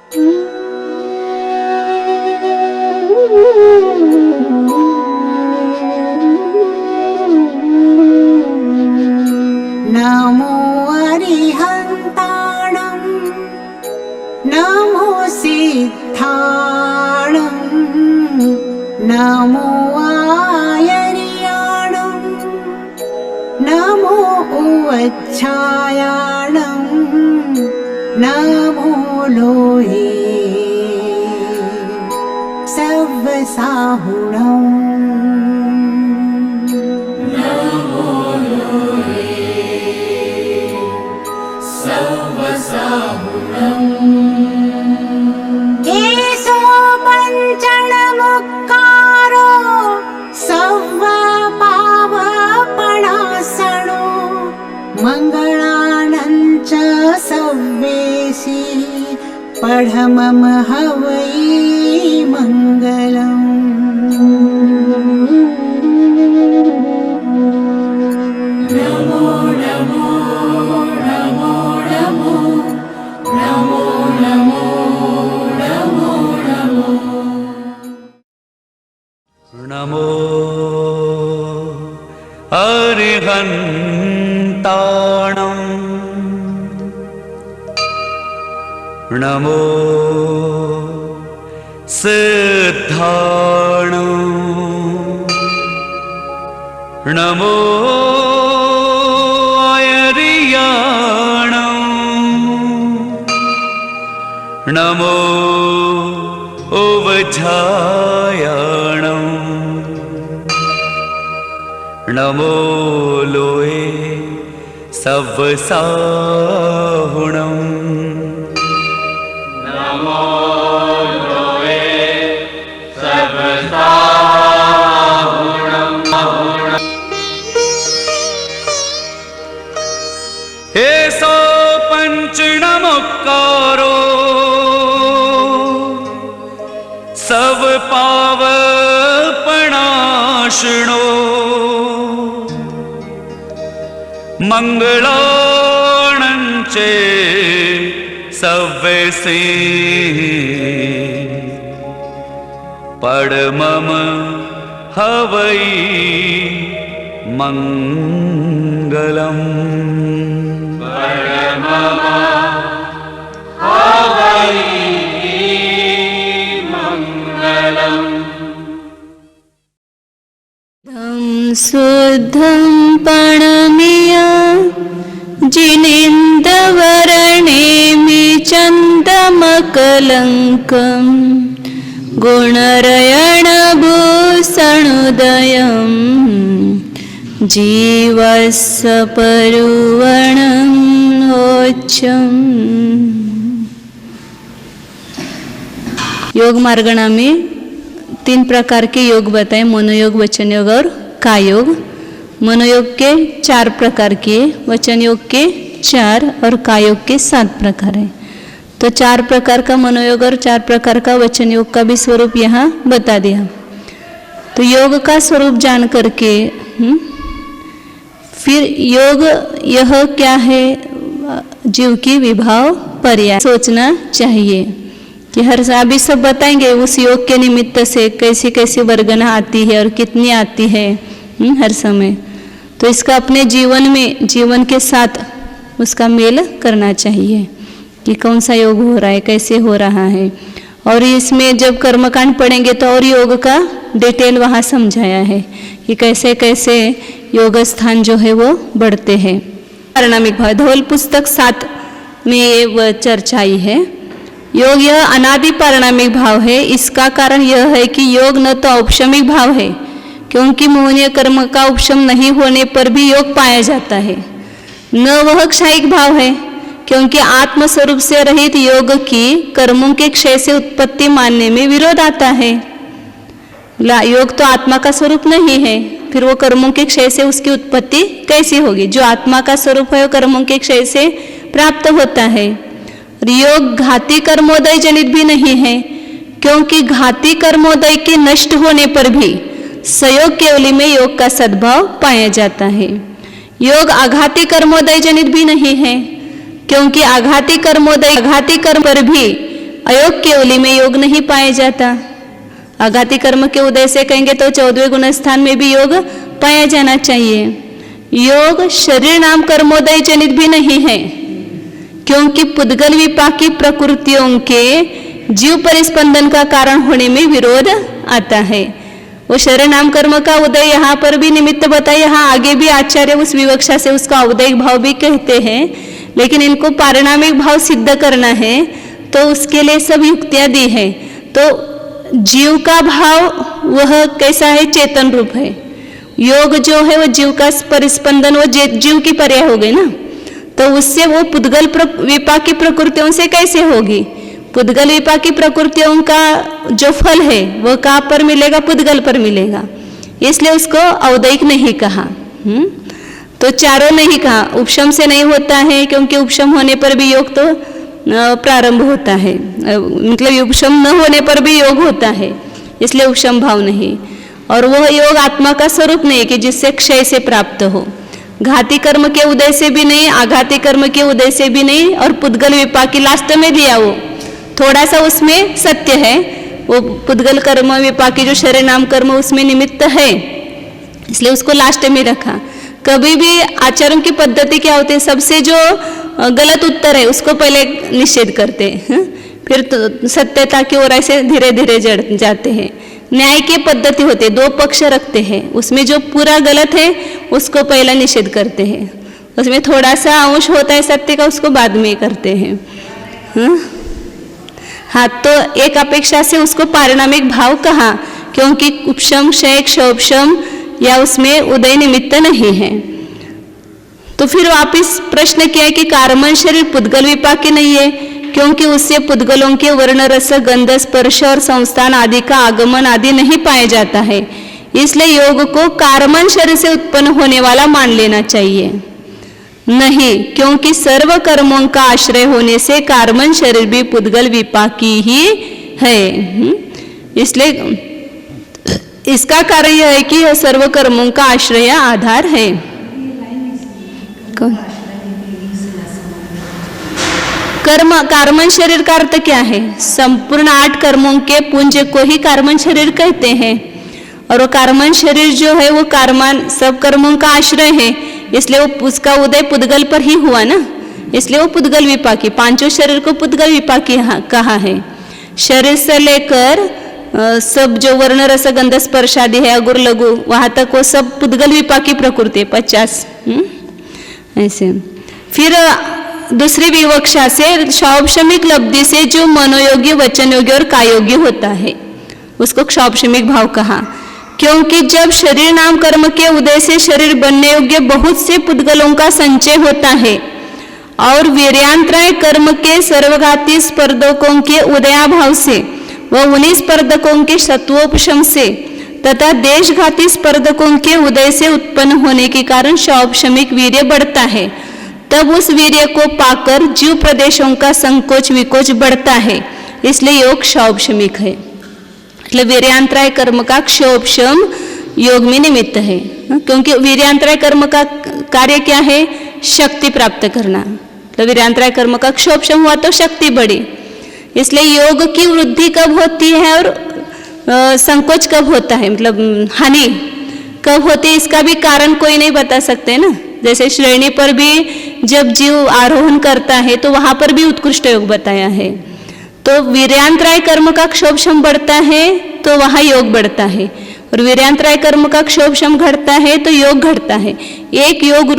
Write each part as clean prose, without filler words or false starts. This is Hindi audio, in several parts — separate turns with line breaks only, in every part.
नमो अरिहन्ताणं नमो सिद्धाणं नमो आयर्याणं नमो उवच्छायाणं नमो लोहे सव्वसाहुणम् एषो पञ्चणमुक्कारो सव्वपावपणासनो मङ्गलानं च सव्वेशी पढमम हवै मङ्गलम्। नमो नमो नमो नमो नमो नमो नमो नमो
नमो अरिहन्ताणं नमो सिद्धाणं नमो आयर्याणं नमो उवच्छायाणं नमो लोहे सव्वसाहुणम्
नमो लोहे सव्वसाहुणम्।
एषो पञ्चणमुक्कारो सव्वपावपणाशनो मङ्गलानं च सव्वेशी पढमम हवै मङ्गलम्।
परमम हवै मङ्गलम्।
शुद्धं पणमिय जिनेन्द्रवर्णेमि चन्दमकलङ्कं गुणरयणभूषणोदयं जीवस्य परुवणं ओच्चम्। योग मार्गणा में 3 प्रकार के योग बताए, मनोयोग, वचन योग और कायोग। मनोयोग के 4 प्रकार के, वचन योग के 4 और कायोग के 7 प्रकार हैं। तो 4 प्रकार का मनोयोग और 4 प्रकार का वचन योग का भी स्वरूप यहाँ बता दिया। तो योग का स्वरूप जान करके फिर योग यह क्या है, जीव की विभाव पर्याय सोचना चाहिए कि हर अभी सब बताएंगे उस योग के निमित्त से कैसी कैसी वर्गना आती है और कितनी आती है हर समय। तो इसका अपने जीवन में, जीवन के साथ उसका मेल करना चाहिए कि कौन सा योग हो रहा है, कैसे हो रहा है। और इसमें जब कर्मकांड पढ़ेंगे तो और योग का डिटेल वहाँ समझाया है कि कैसे कैसे योग स्थान जो है वो बढ़ते हैं। पारिणामिक भाव धवल पुस्तक 7 में ये चर्चा आई है। योग यह अनादि पारिणामिक भाव है। इसका कारण यह है कि योग न तो औपशमिक भाव है, क्योंकि मोहनीय कर्म का उपशम नहीं होने पर भी योग पाया जाता है, न वह क्षयिक भाव है, क्योंकि आत्म स्वरूप से रहित योग की कर्मों के क्षय से उत्पत्ति मानने में विरोध आता है। योग तो आत्मा का स्वरूप नहीं है, फिर वो कर्मों के क्षय से उसकी उत्पत्ति कैसी होगी? जो आत्मा का स्वरूप है वो कर्मों के क्षय से प्राप्त होता है। योग घाती कर्मोदय जनित भी नहीं है, क्योंकि घाती कर्मोदय के नष्ट होने पर भी संयोग केवली में योग का सद्भाव पाया जाता है। योग आघाती कर्मोदय जनित भी नहीं है, क्योंकि आघाती कर्मोदय आघाती कर्म पर भी अयोग केवली में योग नहीं पाया जाता। आघाती कर्म के उदय से कहेंगे तो 14वें गुण स्थान में भी योग पाया जाना चाहिए। योग शरीर नाम कर्मोदय जनित भी नहीं है, क्योंकि पुद्गल विपाकी प्रकृतियों के जीव परिस्पंदन का कारण होने में विरोध आता है। वो शरीर नाम कर्म का उदय यहाँ पर भी निमित्त बताया, यहाँ आगे भी आचार्य उस विवक्षा से उसका औदयिक भाव भी कहते हैं, लेकिन इनको पारिणामिक भाव सिद्ध करना है तो उसके लिए सब युक्तियां दी है। तो जीव का भाव वह कैसा है? चेतन रूप है। योग जो है वो जीव का परिस्पंदन, वो जीव की पर्याय हो गई ना, तो उससे वो पुद्गल विपाकी प्रकृतियों से कैसे होगी? पुद्गल विपाकी प्रकृतियों का जो फल है वो कहाँ पर मिलेगा? पुद्गल पर मिलेगा, इसलिए उसको औदयिक नहीं कहा। तो चारों नहीं कहा। उपशम से नहीं होता है, क्योंकि उपशम होने पर भी योग तो प्रारंभ होता है, मतलब उपशम न होने पर भी योग होता है, इसलिए उपशम भाव नहीं। और वह योग आत्मा का स्वरूप नहीं कि जिससे क्षय से प्राप्त हो। घाती कर्म के उदय से भी नहीं, आघाती कर्म के उदय से भी नहीं, और पुद्गल विपाकी लास्ट में दिया, वो थोड़ा सा उसमें सत्य है। वो पुद्गल कर्म विपाकी जो शरीर नाम कर्म उसमें निमित्त है, इसलिए उसको लास्ट में रखा। कभी भी आचरण की पद्धति क्या होती है? सबसे जो गलत उत्तर है उसको पहले निषेध करते हैं, फिर तो सत्यता की ओर ऐसे धीरे धीरे जाते हैं। न्याय की पद्धति होती है, दो पक्ष रखते हैं, उसमें जो पूरा गलत है उसको पहले निषेध करते हैं, उसमें थोड़ा सा अंश होता है सत्य का, उसको बाद में करते हैं। हाँ, तो एक अपेक्षा से उसको पारिणामिक भाव कहा, क्योंकि उपशम क्षय क्षोभशम या उसमें उदय निमित्त नहीं है। तो फिर वापिस प्रश्न किया कि कार्मन शरीर पुद्गल विपाकी नहीं है, क्योंकि उससे पुद्गलों के वर्ण रस गंध स्पर्श और संस्थान आदि का आगमन आदि नहीं पाया जाता है, इसलिए योग को कार्मन शरीर से उत्पन्न होने वाला मान लेना चाहिए। नहीं, क्योंकि सर्व कर्मों का आश्रय होने से कार्मन शरीर भी पुद्गल विपाकी ही है। इसलिए इसका कारण यह है कि यह सर्व कर्मों का आश्रय आधार है। कर्म कार्मन शरीर का अर्थ क्या है? संपूर्ण 8 कर्मों के पुंज को ही कार्मन शरीर कहते हैं, और वो कार्मन शरीर जो है वो कार्मन सब कर्मों का आश्रय है, इसलिए वो उसका उदय पुद्गल पर ही हुआ ना, इसलिए वो पुद्गल विपाकी, पांचों शरीर को पुद्गल विपाकी कहा है। शरीर से लेकर सब जो वर्ण रस गंध स्पर्श आदि है अगुर लघु वहां तक वो सब पुद्गल विपाकी प्रकृति 50 ऐसे। फिर दूसरी विवक्षा से क्षौपशमिक लब्धि से जो मनोयोग्य वचन योग्य और कायोग्य होता है उसको क्षौपशमिक भाव कहा, क्योंकि जब शरीर नाम कर्म के उदय से शरीर बनने योग्य बहुत से पुद्गलों का संचय होता है और वीर्यांतराय कर्म के सर्वघाती स्पर्धकों के उदयाभाव से व उन्हीं स्पर्धकों के सत्वोपशम से तथा देशघाती स्पर्धकों के उदय से उत्पन्न होने के कारण क्षौपशमिक वीर्य बढ़ता है, तब उस वीर्य को पाकर जीव प्रदेशों का संकोच विकोच बढ़ता है, इसलिए योग क्षौपशमिक है। मतलब वीर्यांतराय कर्म का क्षोभशम योग में निमित्त है, क्योंकि वीर्यांतराय कर्म का कार्य क्या है? शक्ति प्राप्त करना। तो वीर्यांतराय कर्म का क्षोभशम हुआ तो शक्ति बढ़ी, इसलिए योग की वृद्धि कब होती है और संकोच कब होता है, मतलब हानि कब होती है, इसका भी कारण कोई नहीं बता सकते ना। जैसे श्रेणी पर भी जब जीव आरोहण करता है तो वहां पर भी उत्कृष्ट योग बताया है, तो वीर्यांतराय कर्म का क्षोभशम बढ़ता है तो वहां योग बढ़ता है, और वीर्यांतराय कर्म का क्षोभशम घटता है तो योग घटता है। एक योग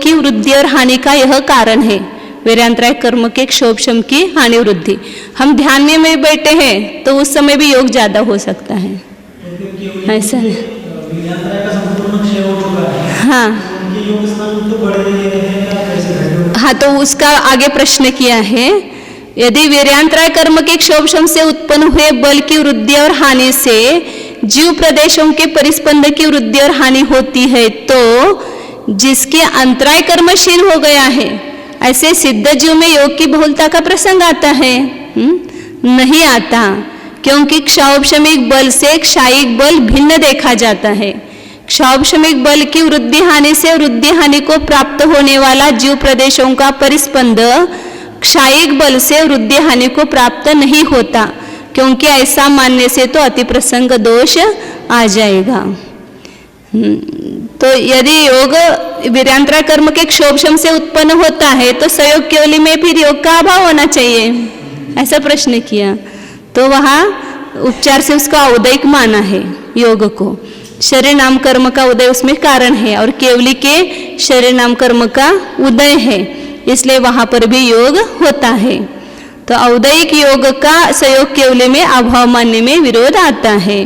की वृद्धि और हानि का यह कारण है, वीर्यांतराय कर्म के क्षोभशम की हानि वृद्धि। हम ध्यान में बैठे हैं तो उस समय भी योग ज्यादा हो सकता है, ऐसा है। हाँ, तो उसका आगे प्रश्न किया है, यदि वीर्यांतराय कर्म के क्षोभशम से उत्पन्न हुए बल की वृद्धि और हानि से जीव प्रदेशों के परिस्पंद की वृद्धि और हानि होती है तो जिसके अंतराय कर्म क्षीण हो गया है ऐसे सिद्ध जीव में योग की बहुलता का प्रसंग आता है? नहीं आता, क्योंकि क्षौपशमिक बल से क्षायिक बल भिन्न देखा जाता है। क्षौपशमिक बल की वृद्धि हानि से वृद्धि हानि को प्राप्त होने वाला जीव प्रदेशों का परिस्पंद क्षायिक बल से वृद्धि हानि को प्राप्त नहीं होता, क्योंकि ऐसा मानने से तो अतिप्रसंग दोष आ जाएगा। तो यदि योग वीर्यांतरा कर्म के क्षोभशम से उत्पन्न होता है तो संयोग केवली में फिर योग का अभाव होना चाहिए, ऐसा प्रश्न किया। तो वहाँ उपचार से उसका औदयिक माना है योग को। शरीर नाम कर्म का उदय उसमें कारण है और केवली के शरीर नाम कर्म का उदय है, इसलिए वहाँ पर भी योग होता है। तो औदयिक योग का संयोग केवली में अभाव मानने में विरोध आता है।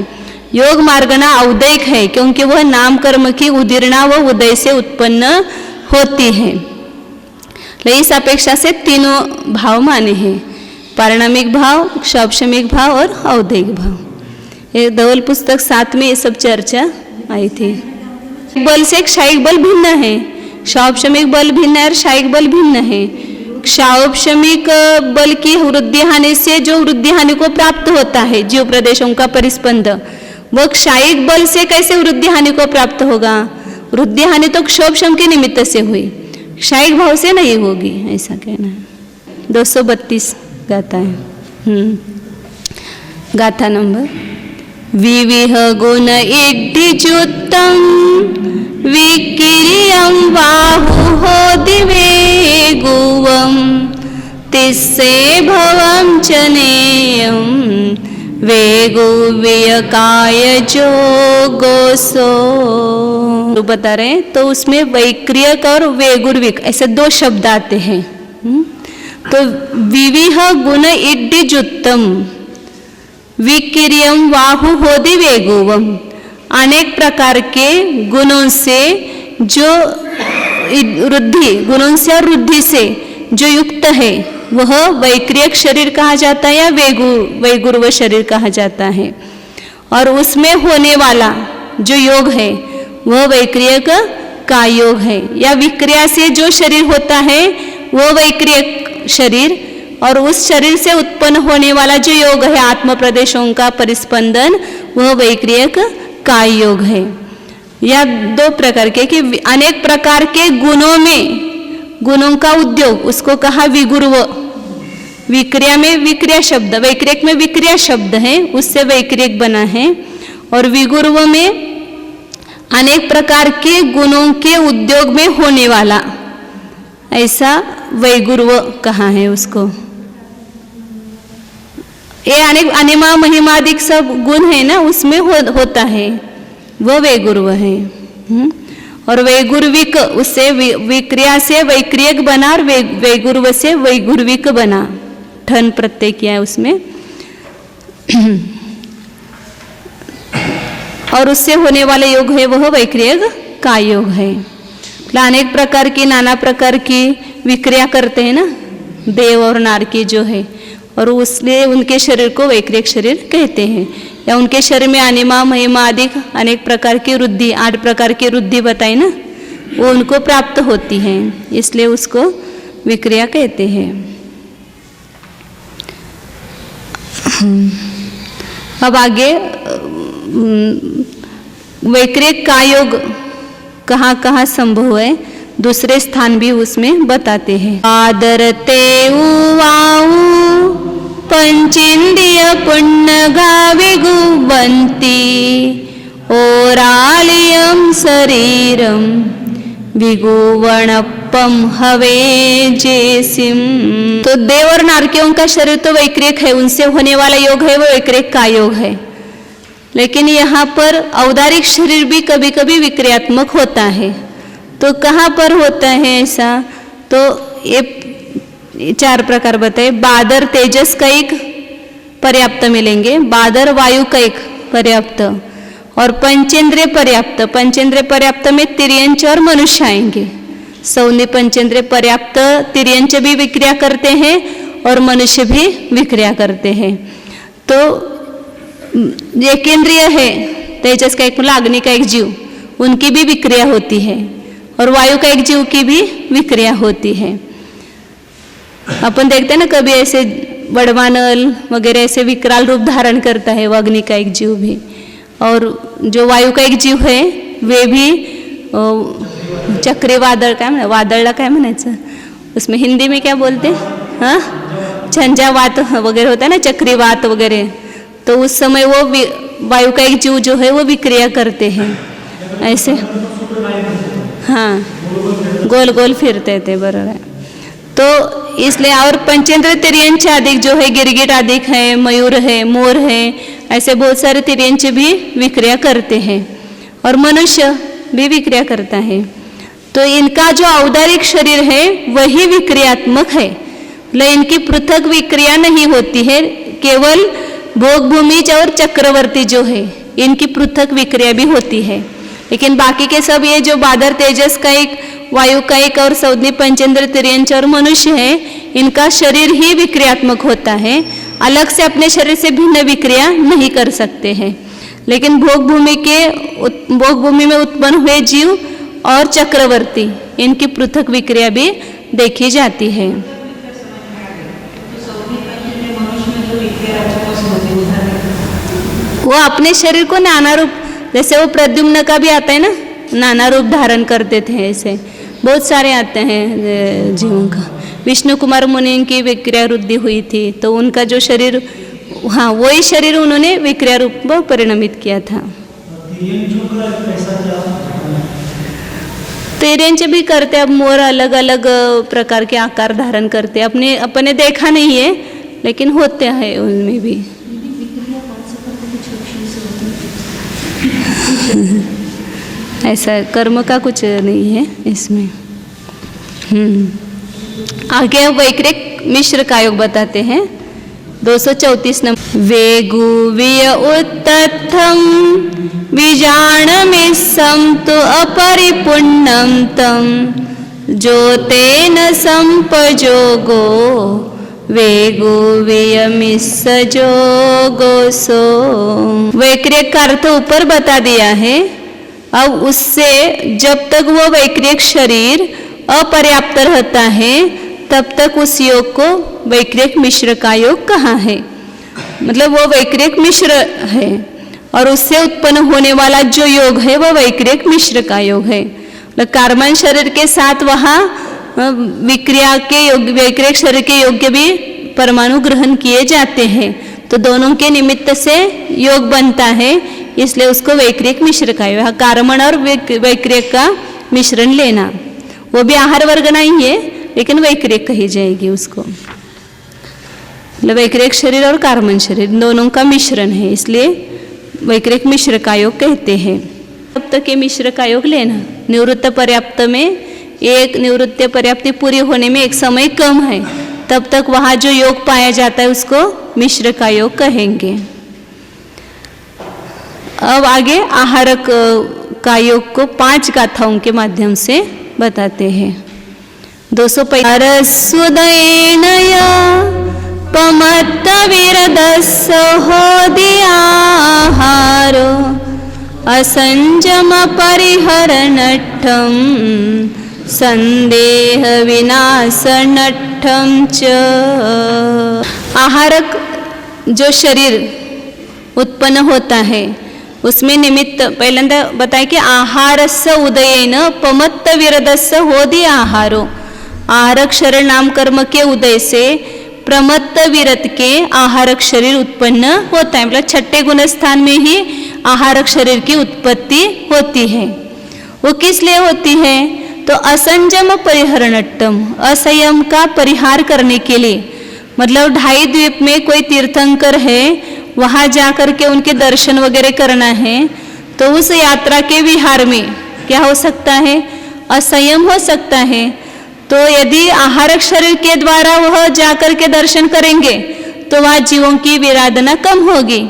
योग मार्गना औदयिक है क्योंकि वह नाम कर्म की उदीर्णा व उदय से उत्पन्न होती है। इस अपेक्षा से तीनों भाव माने हैं, पारिणामिक भाव, क्षौपशमिक भाव और औदयिक भाव। ये धवल पुस्तक 7 में ये सब चर्चा आई थी। बल से क्षायिक बल भिन्न है, क्षौपशमिक बल भिन्न है और क्षायिक बल भिन्न है। क्षौपशमिक बल की वृद्धि हानि से जो वृद्धि हानि को प्राप्त होता है जीव प्रदेशों का परिस्पंद, वह क्षायिक बल से कैसे वृद्धि हानि को प्राप्त होगा? वृद्धि हानि तो क्षोभशम के निमित्त से हुई, क्षायिक भाव से नहीं होगी, ऐसा कहना है। 232 गाथा है। गाथा नंबर विविह गुण इड्डिजुत्तम विकिरियं बाहु हो दिवे गुवम तिस्से भवं चनेयं वेगो व्यकाय जो गोसो। बता रहे हैं तो उसमें वैक्रियक और वेगुर्विक ऐसे 2 शब्द आते हैं। तो विविह गुण इड्डिजुत्तम विकिरियम वाहु होदि वेगुवम, अनेक प्रकार के गुणों से जो वृद्धि, गुणों से और वृद्धि से जो युक्त है वह वैक्रियक शरीर कहा जाता है या वैगुर्व शरीर कहा जाता है। और उसमें होने वाला जो योग है वह वैक्रियक का योग है, या विक्रिया से जो शरीर होता है वह वैक्रियक शरीर, और उस शरीर से उत्पन्न होने वाला जो योग है आत्म प्रदेशों का परिस्पंदन, वह वैक्रियक का योग है। या 2 प्रकार के कि अनेक प्रकार के गुणों में गुणों का उद्योग, उसको कहा विगुर्व। विक्रिया में विक्रिया शब्द, वैक्रियक में विक्रिया शब्द है, उससे वैक्रियक बना है। और विगुर्व में अनेक प्रकार के गुणों के उद्योग में होने वाला, ऐसा वैगुर्व कहा है उसको। ये अनेक अनिमा महिमादिक सब गुण है ना, उसमें होता है, वह वैगुर्व है। और वैगुर्विक उससे विक्रिया से वैक्रियक बना और वैगुर्व से वैगुर्विक बना, ठन प्रत्यय किया है उसमें। और उससे होने वाला योग है वह वैक्रियक का योग है। अनेक प्रकार की नाना प्रकार की विक्रिया करते हैं ना देव और नार की जो है, और उसलिए उनके शरीर को वैक्रियक शरीर कहते हैं। या उनके शरीर में अनिमा महिमा आदि अनेक प्रकार की वृद्धि, 8 प्रकार की वृद्धि बताई ना, वो उनको प्राप्त होती है, इसलिए उसको विक्रिया कहते हैं। अब आगे वैक्रियक का योग कहाँ कहाँ संभव है, दूसरे स्थान भी उसमें बताते हैं। आदरते उवाऊ पंचेन्द्रिय पुण्य गावे गुबंती ओरालियम शरीरम विगुवणपम हवे जेसिम। तो देव और नारकियों का शरीर तो वैक्रियक है, उनसे होने वाला योग है वो वैक्रियक का योग है। लेकिन यहाँ पर औदारिक शरीर भी कभी कभी विक्रियात्मक होता है। तो कहाँ पर होता है ऐसा? तो ये 4 प्रकार बताए। बादर तेजस का एक पर्याप्त मिलेंगे, बादर वायु का एक पर्याप्त, और पंचेंद्रिय पर्याप्त। पंचेंद्रिय पर्याप्त में तिर्यंच और मनुष्य आएंगे। सौनी पंचेंद्रिय पर्याप्त तिर्यंच भी विक्रिया करते हैं और मनुष्य भी विक्रिया करते हैं। तो ये केंद्रीय है, तेजस का एक मतलब अग्नि का एक जीव, उनकी भी विक्रिया होती है, और वायु का एक जीव की भी विक्रिया होती है। अपन देखते हैं ना कभी ऐसे बड़वानल वगैरह ऐसे विकराल रूप धारण करता है वो अग्नि का एक जीव भी, और जो वायु का एक जीव है वे भी चक्रीवादळ, काय म्हणा वादळला काय म्हणायचं उसमें हिंदी में क्या बोलते हैं, हाँ झंझावात वगैरह होता है ना, चक्रीवात वगैरह, तो उस समय वो वायु का एक जीव जो है वो विक्रिया करते हैं ऐसे, हाँ गोल गोल फिरते थे, बरोबर है। तो इसलिए और पंचेंद्र तिर्यंच आदि जो है, गिरगिट आदि है, मयूर है, मोर है, ऐसे बहुत सारे तिर्यंच भी विक्रिया करते हैं और मनुष्य भी विक्रिया करता है। तो इनका जो औदारिक शरीर है वही विक्रियात्मक है, मतलब इनकी पृथक विक्रिया नहीं होती है, केवल भोग भूमिज और चक्रवर्ती जो है इनकी पृथक विक्रिया भी होती है, लेकिन बाकी के सब ये जो बादर तेजस का एक, वायु का एक और सौदनी पंचेंद्र तिर्यंच और मनुष्य है, इनका शरीर ही विक्रियात्मक होता है, अलग से अपने शरीर से भिन्न विक्रिया नहीं कर सकते हैं। लेकिन भोग भूमि में उत्पन्न हुए जीव और चक्रवर्ती इनकी पृथक विक्रिया भी देखी जाती है। वो अपने शरीर को नाना रूप, जैसे वो प्रद्युम्न का भी आता है ना, नाना रूप धारण करते थे, ऐसे बहुत सारे आते हैं जीवों का। विष्णु कुमार मुनि की विक्रिया वृद्धि हुई थी, तो उनका जो शरीर, हाँ वही शरीर उन्होंने विक्रिया रूप में परिणमित किया था। तिर्यंच भी करते, अब मोर अलग अलग प्रकार के आकार धारण करते, अपने देखा नहीं है लेकिन होते हैं उनमें भी। ऐसा कर्म का कुछ नहीं है इसमें। आगे वैक्रिक मिश्र का योग बताते हैं 234 नंबर। वेगु विय उत्तथं विजानमिस्सं तु अपरिपुण्यं तं ज्योतेन संपजोगो वेगु वियमिस्स जोगोसो। वैक्रिक का अर्थ ऊपर बता दिया है। अब उससे जब तक वो वैक्रिक शरीर अपर्याप्त रहता है तब तक उस योग को वैक्रिक मिश्र का योग कहा है, मतलब वो वैक्रिक मिश्र है और उससे उत्पन्न होने वाला जो योग है वो वैक्रिक मिश्र का योग है। मतलब कार्बन शरीर के साथ वहाँ विक्रिया के योग, वैक्रिक शरीर के योग्य भी परमाणु ग्रहण किए जाते हैं, तो दोनों के निमित्त से योग बनता है, इसलिए उसको वैक्रिक मिश्र का योग। कार्बन और वैक्रिक का मिश्रण लेना, वो भी आहार वर्ग नहीं है लेकिन वैक्रिक कही जाएगी उसको। मतलब वैक्रिक शरीर और कार्बन शरीर दोनों का मिश्रण है, इसलिए वैक्रिक मिश्र का योग कहते हैं। तब तक ये मिश्र का योग लेना। निवृत्त पर्याप्त में एक निवृत्त पर्याप्ति पूरी होने में एक समय कम है, तब तक वहाँ जो योग पाया जाता है उसको मिश्र का योग कहेंगे। अब आगे आहारक का योग को 5 गाथाओं के माध्यम से बताते हैं। 205 सुदयनय पमत्त विरदस्य होदियाहारो असंजम परिहरनट्ठं संदेह विनाशनट्ठं च। आहारक जो शरीर उत्पन्न होता है उसमें निमित्त पहिल्यांदा बताए कि आहारस्य उदयेन पमत्त विरदस्य होदी आहारो। आहारक शरीर नाम कर्म के उदय से प्रमत्त विरत के आहारक शरीर उत्पन्न होता है, मतलब छठे गुण स्थान में ही आहारक शरीर की उत्पत्ति होती है। वो किस लिए होती है? तो असंजम परिहरणट्टम, असंयम का परिहार करने के लिए, मतलब 2.5 द्वीप में कोई तीर्थंकर है, वहाँ जाकर के उनके दर्शन वगैरह करना है, तो उस यात्रा के विहार में क्या हो सकता है? असंयम हो सकता है। तो यदि आहारक शरीर के द्वारा वह जाकर के दर्शन करेंगे तो वह जीवों की विराधना कम होगी,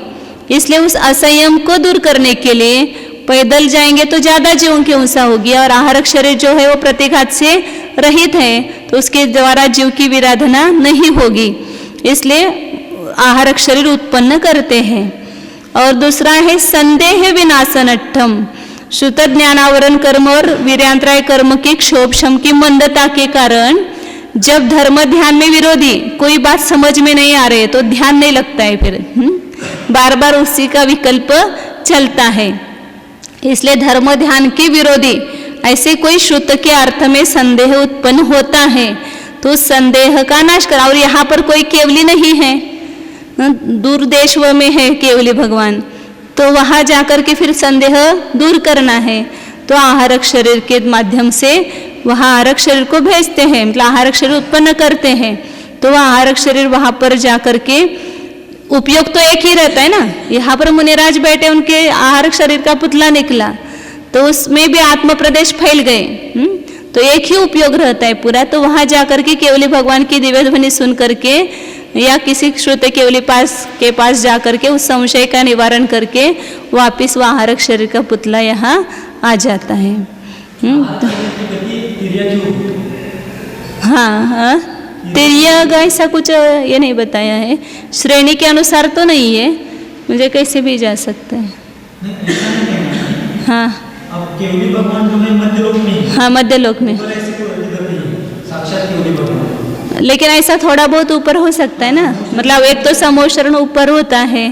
इसलिए उस असंयम को दूर करने के लिए पैदल जाएंगे तो ज़्यादा जीवों की हिंसा होगी, और आहारक शरीर जो है वो प्रतिघात से रहित है तो उसके द्वारा जीव की विराधना नहीं होगी, इसलिए आहारक शरीर उत्पन्न करते हैं। और दूसरा है संदेह विनाशनट्ठम, श्रुत ज्ञानावरण कर्म और वीर्यांतराय कर्म के क्षोभक्षम की मंदता के कारण जब धर्म ध्यान में विरोधी कोई बात समझ में नहीं आ रही तो ध्यान नहीं लगता है, फिर बार बार उसी का विकल्प चलता है, इसलिए धर्म ध्यान के विरोधी ऐसे कोई श्रुत के अर्थ में संदेह उत्पन्न होता है तो उस संदेह का नाश करा। और यहाँ पर कोई केवली नहीं है, दूर देश में है केवली भगवान, तो वहाँ जाकर के फिर संदेह दूर करना है। तो आहारक शरीर के माध्यम से वहाँ आहारक शरीर को भेजते हैं, मतलब आहारक शरीर उत्पन्न करते हैं। तो वह आहारक शरीर वहाँ पर जाकर के उपयोग तो एक ही रहता है ना। यहाँ पर मुनिराज बैठे, उनके आहारक शरीर का पुतला निकला, तो उसमें भी आत्म प्रदेश फैल गए, तो एक ही उपयोग रहता है पूरा। तो वहाँ जाकर के केवली भगवान की दिव्य ध्वनि सुन करके या किसी श्रुत केवली के पास जाकर के उस संशय का निवारण करके वापिस वह आहारक शरीर का पुतला यहाँ आ जाता है। हाँ, तिर्यक ऐसा कुछ ये नहीं बताया है, श्रेणी के अनुसार तो नहीं है, मुझे कैसे भी जा सकता है। हाँ,
अब केवली भगवान जो है मध्यलोक में,
हाँ मध्यलोक में,
साक्षात केवली भगवान।
लेकिन ऐसा थोड़ा बहुत ऊपर हो सकता है ना, मतलब एक तो समोशरण ऊपर होता है,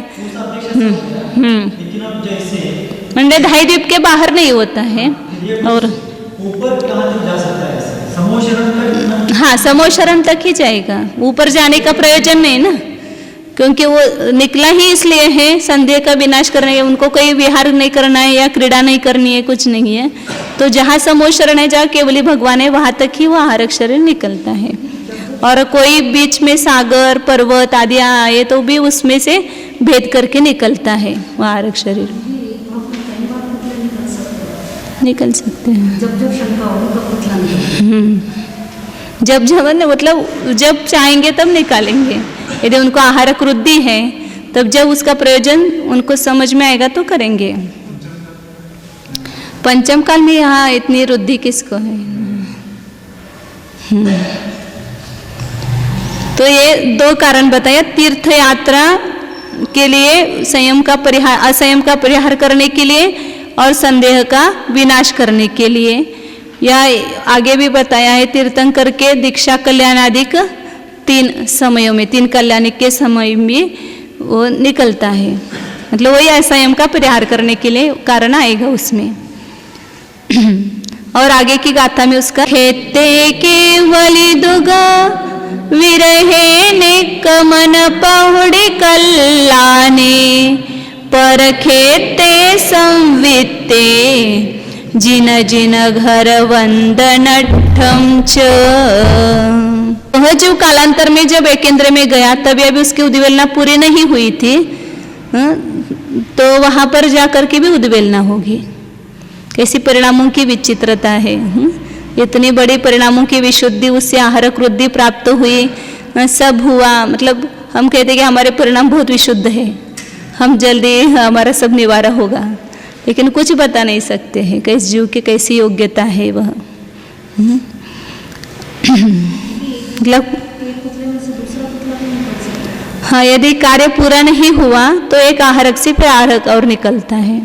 लेकिन अब जैसे
मंडे ढाई द्वीप के बाहर नहीं होता है। और
ऊपर कहाँ तक जा सकता है? समोशरण तक?
हाँ, समोशरण तक ही जाएगा, ऊपर जाने का प्रयोजन नहीं ना, क्योंकि वो निकला ही इसलिए है संदेह का विनाश करने के, उनको कोई विहार नहीं करना है या क्रीड़ा नहीं करनी है, कुछ नहीं है। तो जहाँ समोशरण है, जहाँ केवली भगवान है, वहाँ तक ही वो आहारक शरीर निकलता है। और कोई बीच में सागर पर्वत आदि आए तो भी उसमें से भेद करके निकलता है वो आहारक शरीर, निकल सकते हैं। जब मतलब जब चाहेंगे तब निकालेंगे। यदि उनको आहारक वृद्धि है, तब जब उसका प्रयोजन उनको समझ में आएगा तो करेंगे। पंचम काल में यहाँ इतनी वृद्धि किसको है? तो ये दो कारण बताया, तीर्थ यात्रा के लिए संयम का परिहार, असंयम का परिहार करने के लिए, और संदेह का विनाश करने के लिए। या आगे भी बताया है, तीर्थंकर के दीक्षा कल्याणादिक 3 समयों में, 3 कल्याणिक के समय में वो निकलता है, मतलब वही असंयम का परिहार करने के लिए कारण आएगा उसमें। और आगे की गाथा में उसका हेते केवली दुगा विरहे निकमन पहुड़ी कल्याणे परखेते संवित्ते जिन जिन घर वंदनठम च। वह जो कालांतर में जब एकेंद्र में गया, तभी अभी उसकी उद्वेलना पूरी नहीं हुई थी, तो वहां पर जाकर के भी उद्वेलना होगी। कैसी परिणामों की विचित्रता है, इतनी बड़ी परिणामों की विशुद्धि, उससे आहारक वृद्धि प्राप्त हुई, सब हुआ, मतलब हम कहते कि हमारे परिणाम बहुत विशुद्ध है, हम जल्दी हमारा सब निवारा होगा, लेकिन कुछ बता नहीं सकते हैं किस जीव की कैसी योग्यता है वह। मतलब हाँ, यदि कार्य पूरा नहीं हुआ तो एक आहारक से फिर आहारक और निकलता है।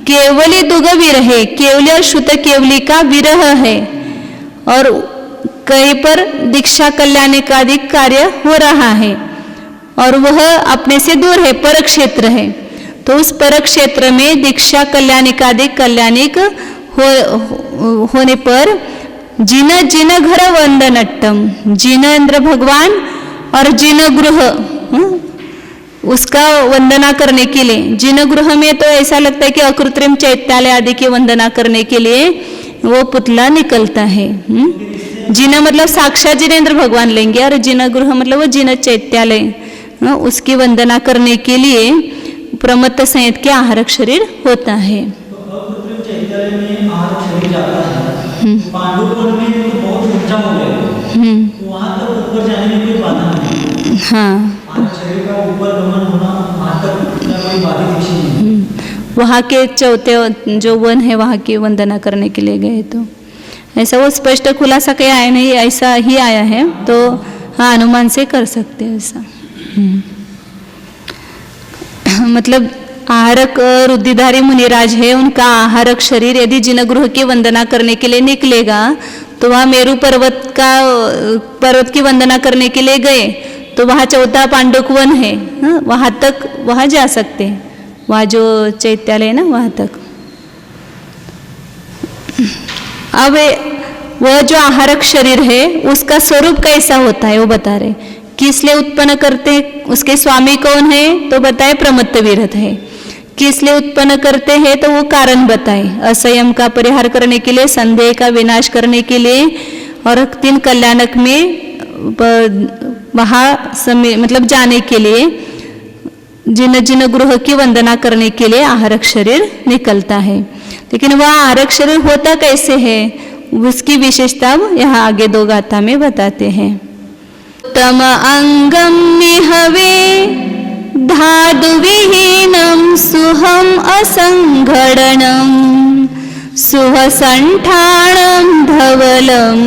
केवली दुग विरहे, केवली और शुद्ध केवली का विरह है, और कहीं पर दीक्षा कल्याणिकादिक कार्य हो रहा है, और वह अपने से दूर है, पर क्षेत्र है। तो उस पर क्षेत्र में दीक्षा कल्याणिकादिक कल्याणिक होने पर जिन जिन घर वंदनट्टम, जिन इंद्र भगवान और जिन गृह, उसका वंदना करने के लिए। जिन गृह में तो ऐसा लगता है कि अकृत्रिम चैत्यालय आदि की वंदना करने के लिए वो पुतला निकलता है। जिन मतलब साक्षात जिनेन्द्र भगवान लेंगे, और जिन गृह मतलब वो जिन चैत्यालय, उसकी वंदना करने के लिए प्रमत्त संयत के आहारक शरीर होता है।
अकृत्रिम चैत्यालय में आहारक शरीर जाता है, पांडुपुर में तो बहुत ऊंचा हो गया, तो वहां तक ऊपर जाने में कोई बाधा नहीं।
हाँ,
शरीर का ऊपर गमन होना वहां तक कोई बाधित विषय नहीं।
वहाँ के चौथे जो वन है वहाँ की वंदना करने के लिए गए, तो ऐसा वो स्पष्ट खुलासा क्या आया नहीं, ऐसा ही आया है, तो हाँ अनुमान से कर सकते हैं ऐसा। मतलब आहारक रुद्धिधारी मुनिराज है, उनका आहारक शरीर यदि जिनगृह की वंदना करने के लिए निकलेगा, तो वहाँ मेरू पर्वत की वंदना करने के लिए गए, तो वहाँ चौथा पांडुक वन है, वहाँ तक वहाँ जा सकते हैं, वहाँ जो चैत्यालय है ना वहाँ तक। अब वह जो आहारक शरीर है उसका स्वरूप कैसा होता है वो बता रहे। किस लिए उत्पन्न करते हैं, उसके स्वामी कौन है तो बताए प्रमत्त विरत है। किस लिए उत्पन्न करते हैं तो वो कारण बताए, असंयम का परिहार करने के लिए, संदेह का विनाश करने के लिए और 3 कल्याणक में मतलब जाने के लिए, जिन जिन गृह की वंदना करने के लिए आहारक शरीर निकलता है। लेकिन वह आहारक शरीर होता कैसे है उसकी विशेषता यहाँ आगे 2 गाथा में बताते हैं। उत्तम अंगम निहवे धातु विहीनम सुहम असंघड़नम सुहसंठाणम धवलम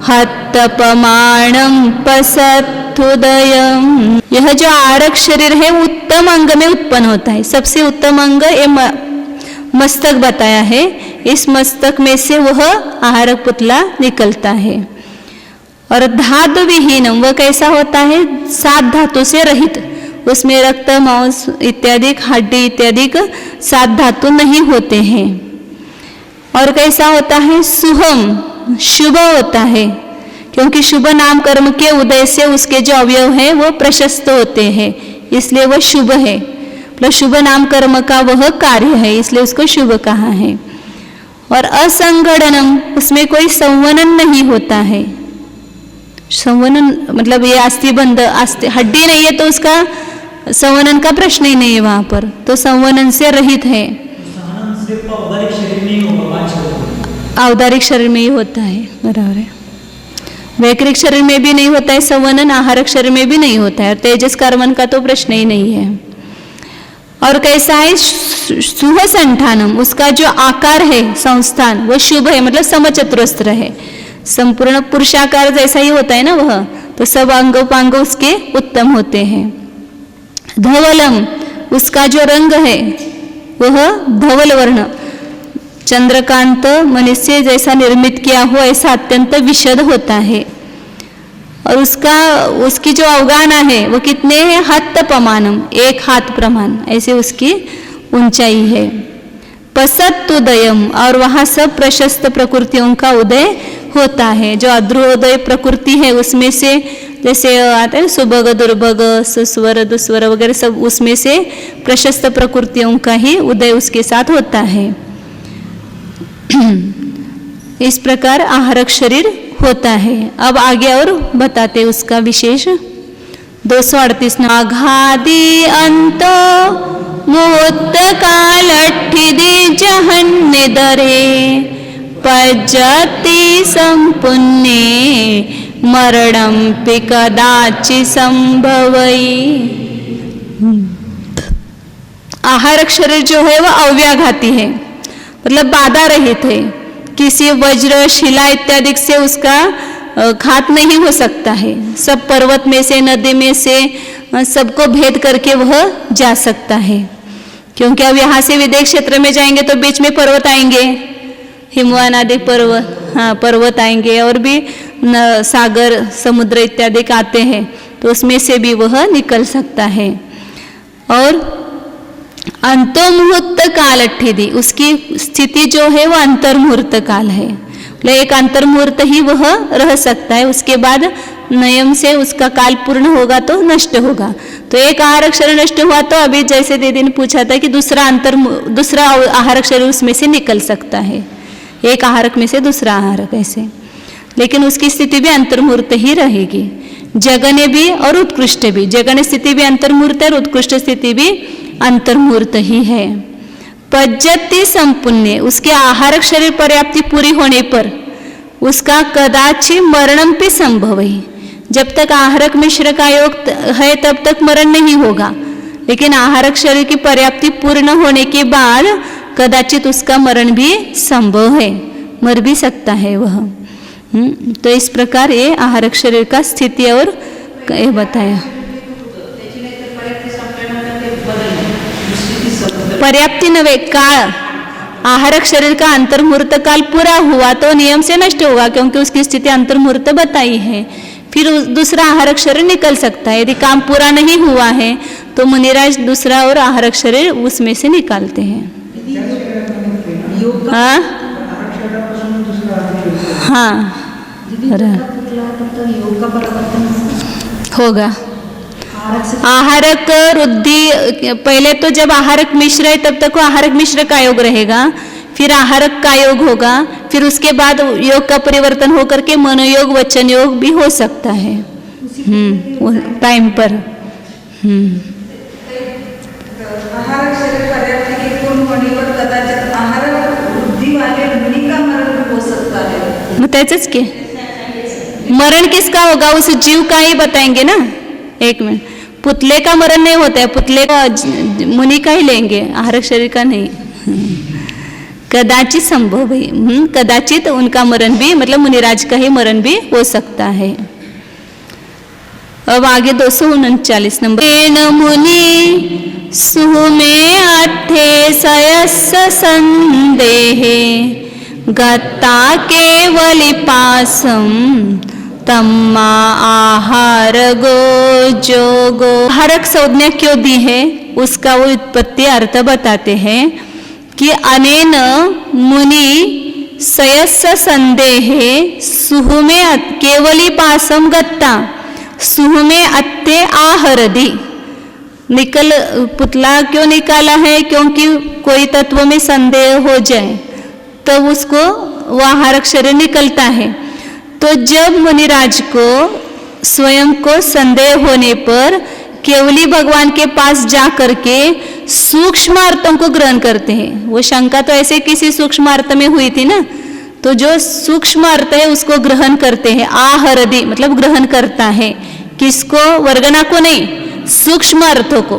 हत्तपमाणम पसत्थुदयम। यह जो आहारक शरीर है उत्तम अंग में उत्पन्न होता है। सबसे उत्तम अंग ये मस्तक बताया है, इस मस्तक में से वह आहारक पुतला निकलता है। और धातु विहीनम वह कैसा होता है, 7 धातु से रहित, उसमें रक्त मांस इत्यादि हड्डी इत्यादि 7 धातु नहीं होते हैं। और कैसा होता है, सुहम शुभ होता है, क्योंकि शुभ नाम कर्म के उदय से उसके जो अवयव है वो प्रशस्त होते हैं, इसलिए वह शुभ है। मतलब शुभ नाम कर्म का वह कार्य है, इसलिए उसको शुभ कहा है। और असंगणनम उसमें कोई संवनन नहीं होता है। संवनन मतलब ये अस्थिबंध हड्डी नहीं है तो उसका संवनन का प्रश्न ही नहीं है वहां पर, तो संवनन से रहित है। औदारिक शरीर में ही होता है, बराबर है। वैकृक शरीर में भी नहीं होता है संवनन, आहारक शरीर में भी नहीं होता है, और तेजस कर्मन का तो प्रश्न ही नहीं है। और कैसा है, सुहसंठानम उसका जो आकार है संस्थान वो शुभ है, मतलब समचतुरस्त्र है, संपूर्ण पुरुषाकार जैसा ही होता है ना वह, तो सब अंगोपांग उसके उत्तम होते हैं। धवलम उसका जो रंग है वह धवल वर्ण, चंद्रकांत मनुष्य जैसा निर्मित किया हुआ ऐसा अत्यंत विशद होता है। और उसकी जो अवगाना है वो कितने हैं, हत्तपमानम 1 हाथ प्रमाण ऐसे उसकी ऊंचाई है। पसत्तुदयम और वहाँ सब प्रशस्त प्रकृतियों का उदय होता है। जो अध्रुवोदय प्रकृति है उसमें से जैसे आता है सुभग दुर्भग सुस्वर दुस्वर वगैरह सब, उसमें से प्रशस्त प्रकृतियों का ही उदय उसके साथ होता है। इस प्रकार आहारक शरीर होता है। अब आगे और बताते उसका विशेष। 238 नाघादि अंत मुहूर्त कालठिदे जहन्निदरे पज्जति संपुन्ने मरणम पि कदाचि संभवई। आहारक शरीर जो है वह अव्याघाती है, मतलब बाधा रहित है, किसी वज्र शिला इत्यादि से उसका घात नहीं हो सकता है। सब पर्वत में से नदी में से सबको भेद करके वह जा सकता है। क्योंकि अब यहाँ से विदेश क्षेत्र में जाएंगे तो बीच में पर्वत आएंगे, हिमवान आदि पर्वत, हाँ पर्वत आएंगे, और भी सागर समुद्र इत्यादि आते हैं, तो उसमें से भी वह निकल सकता है। और अंतर्मुहूर्त काल अट्ठिदी उसकी स्थिति जो है वह अंतर्मुहूर्त काल है, मतलब एक अंतर्मुहूर्त ही वह रह सकता है, उसके बाद नियम से उसका काल पूर्ण होगा तो नष्ट होगा। तो एक आहारक शरीर नष्ट हुआ तो अभी जैसे दीदी ने पूछा था कि दूसरा आहारक शरीर उसमें से निकल सकता है, एक आहारक में से दूसरा आहारक ऐसे, लेकिन उसकी स्थिति भी अंतर्मुहूर्त ही रहेगी। जगने भी और उत्कृष्ट भी, जगन स्थिति भी अंतर्मुहूर्त है और उत्कृष्ट स्थिति भी अंतर्मुहूर्त ही है। पज्जति संपुण्य उसके आहारक शरीर पर्याप्ति पूरी होने पर उसका कदाचि मरणम पे संभव है। जब तक आहारक मिश्र का योग है तब तक मरण नहीं होगा, लेकिन आहारक शरीर की पर्याप्ति पूर्ण होने के बाद कदाचित उसका मरण भी संभव है, मर भी सकता है वह। तो इस प्रकार ये आहारक शरीर का स्थिति और ये बताया। पर्याप्ति नवे काल, आहारक शरीर का अंतर्मुहूर्त काल पूरा हुआ तो नियम से नष्ट होगा, क्योंकि उसकी स्थिति अंतर्मुहूर्त बताई है। फिर दूसरा आहारक शरीर निकल सकता है। यदि काम पूरा नहीं हुआ है तो मुनिराज दूसरा और आहारक शरीर उसमें से निकालते हैं। हाँ हाँ
योग का परिवर्तन
होगा। आहारक रुद्धि, पहले तो जब आहारक मिश्र है तब तक वो आहारक मिश्र का योग रहेगा, फिर आहारक का योग होगा, फिर उसके बाद योग का परिवर्तन होकर के मनोयोग वचन योग भी हो सकता है टाइम पर।
आहारक शरीर पर्याप्त के पूर्ण होने पर कदाचित आहारक वृद्धि वाले मुनि का मरण हो सकता है।
बताइए के मरण किसका होगा, उस जीव का ही बताएंगे ना। एक मिनट, पुतले का मरण नहीं होता है, पुतले का मुनि का ही लेंगे, आहारक शरीर का नहीं। कदाचित संभव है, कदाचित उनका मरण भी मतलब मुनिराज का ही मरण भी हो सकता है। अब आगे 239 नंबर। मुनि सुमे अट्ठे सयस्स संदेहे गत्ता केवली पासम तम्मा आहार गो जोगो। आहारक संज्ञा क्यों दी है उसका वो उत्पत्ति अर्थ बताते हैं कि अनेन मुनि सयस्स संदेहे सुहुमे केवली पासम गत्ता सुहुमे अत्ते आहरदी। निकल पुतला क्यों निकाला है, क्योंकि कोई तत्व में संदेह हो जाए तो उसको वह आहारक शरीर निकलता है। तो जब मुनिराज को स्वयं को संदेह होने पर केवली भगवान के पास जा करके सूक्ष्म अर्थों को ग्रहण करते हैं। वो शंका तो ऐसे किसी सूक्ष्म अर्थ में हुई थी ना, तो जो सूक्ष्म अर्थ है उसको ग्रहण करते हैं। आहरदी मतलब ग्रहण करता है, किसको, वर्गना को नहीं, सूक्ष्म अर्थों को।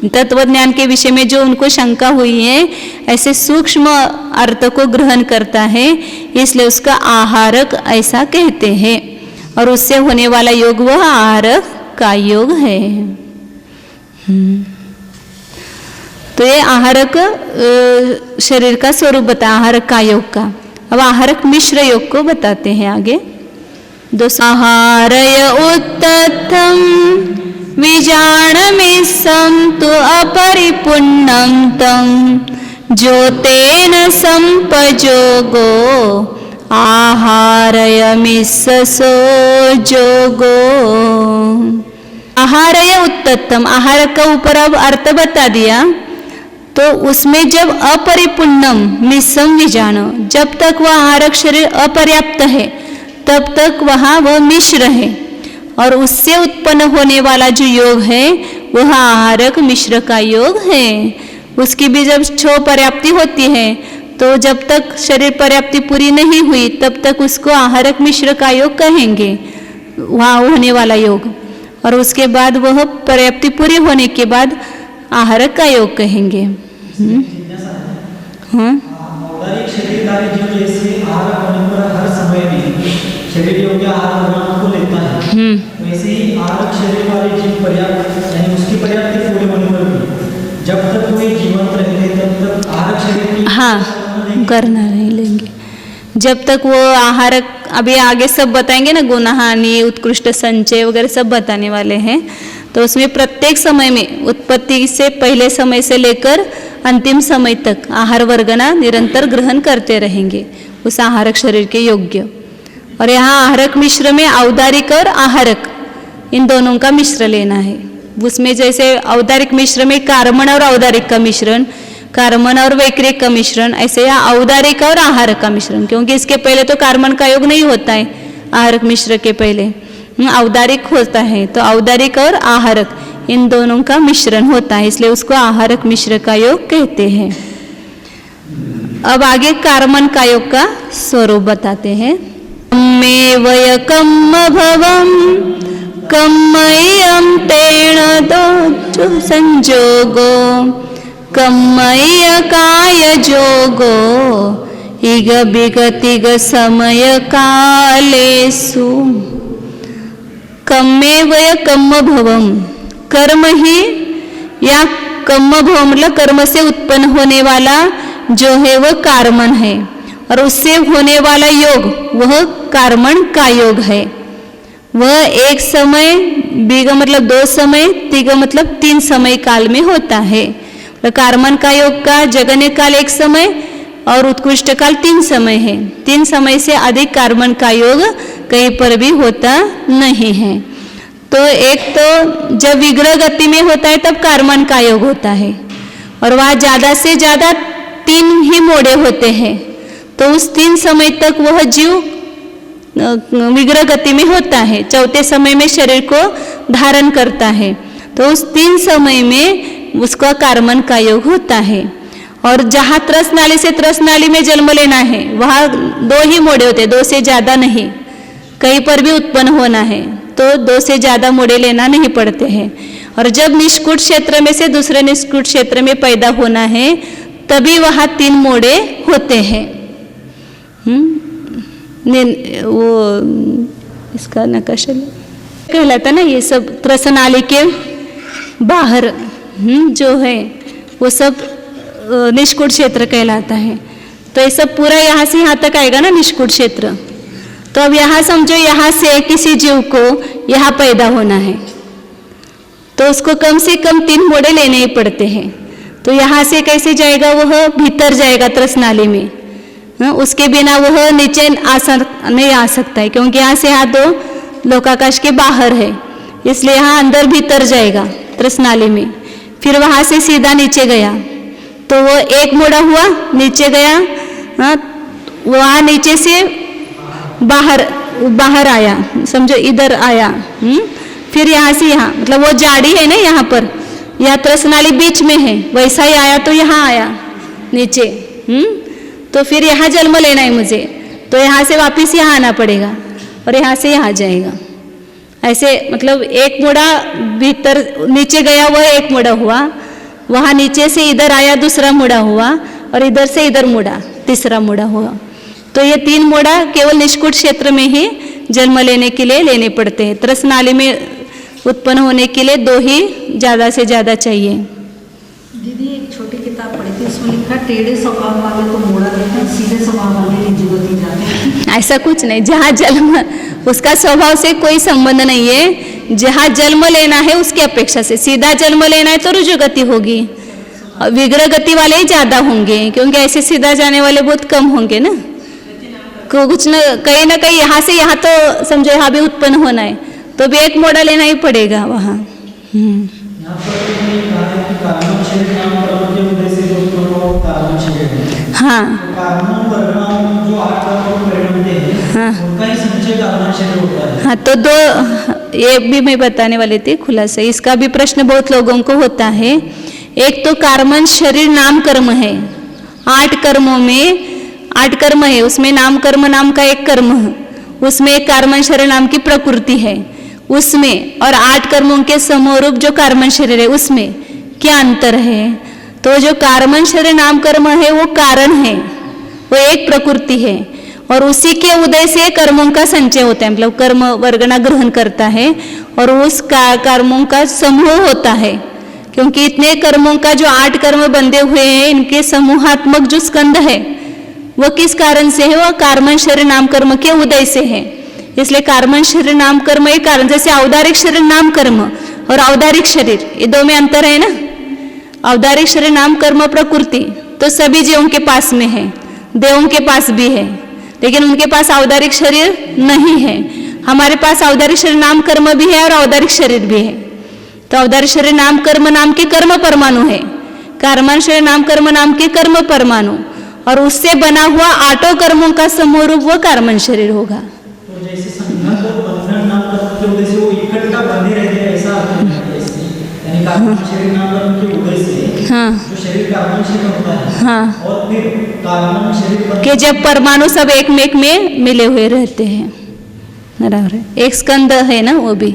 तत्व ज्ञान के विषय में जो उनको शंका हुई है ऐसे सूक्ष्म अर्थ को ग्रहण करता है, इसलिए उसका आहारक ऐसा कहते हैं। और उससे होने वाला योग वह आहारक का योग है। तो ये आहारक शरीर का स्वरूप बता, आहारक का योग का। अब आहारक मिश्र योग को बताते हैं आगे। आहारय उत्तथम विजानमिसं तु अपरिपुण्यं तं ज्योतेन संपजोगो आहारयमिस्सो जोगो। आहारय उत्तम, आहार का ऊपर अब अर्थ बता दिया। तो उसमें जब अपरिपुण्यम मिश्रम विजान, जब तक वह आहारक शरीर अपर्याप्त है तब तक वहाँ वह मिश्र है, और उससे उत्पन्न होने वाला जो योग है वह आहारक मिश्र का योग है। उसकी भी जब छो पर्याप्ति होती है तो जब तक शरीर पर्याप्ति पूरी नहीं हुई तब तक उसको आहारक मिश्र का योग कहेंगे, वहाँ होने वाला योग। और उसके बाद वह पर्याप्ति पूरी होने के बाद आहारक का योग कहेंगे। हाँ,
औदारिक शरीर कार्य जीव जैसे आहार होने पर हर समय में शरीर योग्य आहार भगवान को लेता है, वैसे ही आहारक शरीर वाले जीव पर्याप्त यानी उसकी पर्याप्ति पूरी होने पर भी जब तक कोई जीवंत रहेंगे तब तक आहारक शरीर की
करना नहीं लेंगे। जब तक वो आहारक, अभी आगे सब बताएंगे ना, गुणहानि उत्कृष्ट संचय वगैरह सब बताने वाले हैं। तो उसमें प्रत्येक समय में उत्पत्ति से पहले समय से लेकर अंतिम समय तक आहार वर्गना निरंतर ग्रहण करते रहेंगे उस आहारक शरीर के योग्य। और यहाँ आहारक मिश्र में औदारिक और आहारक इन दोनों का मिश्र लेना है। उसमें जैसे औदारिक मिश्र में कार्मण और औदारिक का मिश्रण, कार्मण और वैक्रिक का मिश्रण, ऐसे यहाँ औदारिक और आहारक का मिश्रण, क्योंकि इसके पहले तो कार्मण का योग नहीं होता है, आहारक मिश्र के पहले औदारिक होता है। तो औदारिक और आहारक इन दोनों का मिश्रण होता है, इसलिए उसको आहारक मिश्र का योग कहते हैं। अब आगे कार्मण का योग का स्वरूप बताते हैं। मे वय कम्म भवम कम्मय्यम तेण दो संजोगो कम्मय्य काय जोगो इग बिगतिग समय कालेसु। कम्मे वय कम्म भवम, कर्म ही या कम्म भव मतलब कर्म से उत्पन्न होने वाला जो है वह कार्मण है, और उससे होने वाला योग वह कार्मण का योग है। वह एक समय, बिग मतलब 2 समय, तिग मतलब 3 समय काल में होता है। कार्मण का योग का जगन्य काल 1 समय और उत्कृष्ट काल 3 समय है। 3 समय से अधिक कार्बन का योग कहीं पर भी होता नहीं है। तो एक तो जब विग्रह गति में होता है तब कार्बन का योग होता है, और वह ज़्यादा से ज़्यादा 3 ही मोड़े होते हैं। तो उस 3 समय तक वह जीव विग्रह गति में होता है। चौथे समय में शरीर को धारण करता है, तो उस 3 समय में उसका कार्बन का योग होता है। और जहाँ त्रस नाली से त्रस नाली में जन्म लेना है वहाँ 2 ही मोड़े होते हैं, 2 से ज़्यादा नहीं। कहीं पर भी उत्पन्न होना है तो 2 से ज़्यादा मोड़े लेना नहीं पड़ते हैं। और जब निष्कुट क्षेत्र में से दूसरे निष्कुट क्षेत्र में पैदा होना है तभी वहाँ 3 मोड़े होते हैं। वो इसका नकाशा कहलाता ना, ये सब त्रस नाली के बाहर जो है वो सब निष्कुट क्षेत्र कहलाता है। तो ये सब पूरा यहाँ से यहाँ तक आएगा ना निष्कुट क्षेत्र। तो अब यहाँ समझो, यहाँ से किसी जीव को यहाँ पैदा होना है तो उसको कम से कम 3 मोड़े लेने ही पड़ते हैं। तो यहाँ से कैसे जाएगा, वह भीतर जाएगा त्रस नाली में। उसके बिना वह नीचे नहीं आ सकता है, क्योंकि यहाँ से यहाँ 2 लोकाकाश के बाहर है, इसलिए यहाँ अंदर भीतर जाएगा त्रस नाली में। फिर वहाँ से सीधा नीचे गया तो वो 1 मोड़ा हुआ, नीचे गया, वहाँ नीचे से बाहर आया, समझो इधर आया। फिर यहाँ से यहाँ, मतलब वो जाड़ी है ना यहाँ पर, यह त्रस नाली बीच में है, वैसा ही आया तो यहाँ आया नीचे। तो फिर यहाँ जन्म लेना है मुझे, तो यहाँ से वापस यहाँ आना पड़ेगा और यहाँ से यहाँ जाएगा। ऐसे मतलब 1 मोड़ा भीतर नीचे गया, वह 1 मोड़ा हुआ, वहाँ नीचे से इधर आया, दूसरा मोड़ा हुआ, और इधर से इधर मुड़ा, तीसरा मुड़ा हुआ। तो ये 3 मोड़ा केवल निष्कुट क्षेत्र में ही जन्म लेने के लिए लेने पड़ते हैं। त्रस नाली में उत्पन्न होने के लिए 2 ही ज़्यादा से ज़्यादा चाहिए।
दीदी एक छोटी किताब पढ़ी थी, उसमें लिखा टेढ़े स्वभाव वाले तो मोड़ा देते हैं, सीधे स्वभाव वाले निजुगति जाते हैं।
ऐसा कुछ नहीं, जहाँ जन्म, उसका स्वभाव से कोई संबंध नहीं है। जहाँ जन्म लेना है उसकी अपेक्षा से, सीधा जन्म लेना है तो रुजु गति होगी, विग्रह गति वाले ही ज़्यादा होंगे, क्योंकि ऐसे सीधा जाने वाले बहुत कम होंगे ना। कुछ न कहीं यहाँ से यहाँ तो समझो यहाँ भी उत्पन्न होना है तो भी 1 मोड़ा लेना ही पड़ेगा वहाँ। हाँ हाँ, तो 2 ये भी मैं बताने वाली थी खुलासा। इसका भी प्रश्न बहुत लोगों को होता है। एक तो कार्बन शरीर नाम कर्म है, 8 कर्मों में 8 कर्म है, उसमें नाम कर्म नाम का 1 कर्म है, उसमें एक कार्बन शरीर नाम की प्रकृति है उसमें, और 8 कर्मों के समरूप जो कार्बन शरीर है उसमें क्या अंतर है। तो जो कार्बन शरीर नाम कर्म है वो कारण है, वो एक प्रकृति है, और उसी के उदय से कर्मों का संचय होता है, मतलब कर्म वर्गना ग्रहण करता है, और उस कर्मों का समूह होता है। क्योंकि इतने कर्मों का जो 8 कर्म बंधे हुए हैं, इनके समूहात्मक जो स्कंद है वो किस कारण से है, वह कार्बन शरीर नाम कर्म के उदय से है। इसलिए कार्बन शरीर नाम कर्म एक कारण, जैसे औदारिक शरीर नाम कर्म और औदारिक शरीर, ये 2 में अंतर है ना। औदारिक शरीर नाम कर्म प्रकृति तो सभी जीवों के पास में है, देवों के पास भी है, लेकिन उनके पास औदारिक शरीर नहीं है। हमारे पास औदारिक शरीर नाम कर्म भी है और औदारिक शरीर भी है। तो औदारिक शरीर नाम कर्म नाम के कर्म परमाणु है, कार्बन शरीर नाम कर्म नाम के कर्म परमाणु, और उससे बना हुआ 8 कर्मों का समूह रूप वो कार्बन शरीर होगा।
तो जैसे संघात और बंधन नाम कर्म के उदय से वो इकट्ठा बने रहते हैं, ऐसा यानी कार्बन शरीर नाम कर्म के उदय से जो शरीर कार्बन शरीर होता है, और फिर कार्बन शरीर
के जब परमाणु सब एक में एक में मिले हुए रहते हैं, बराबर है, एक स्कंद है ना वो भी।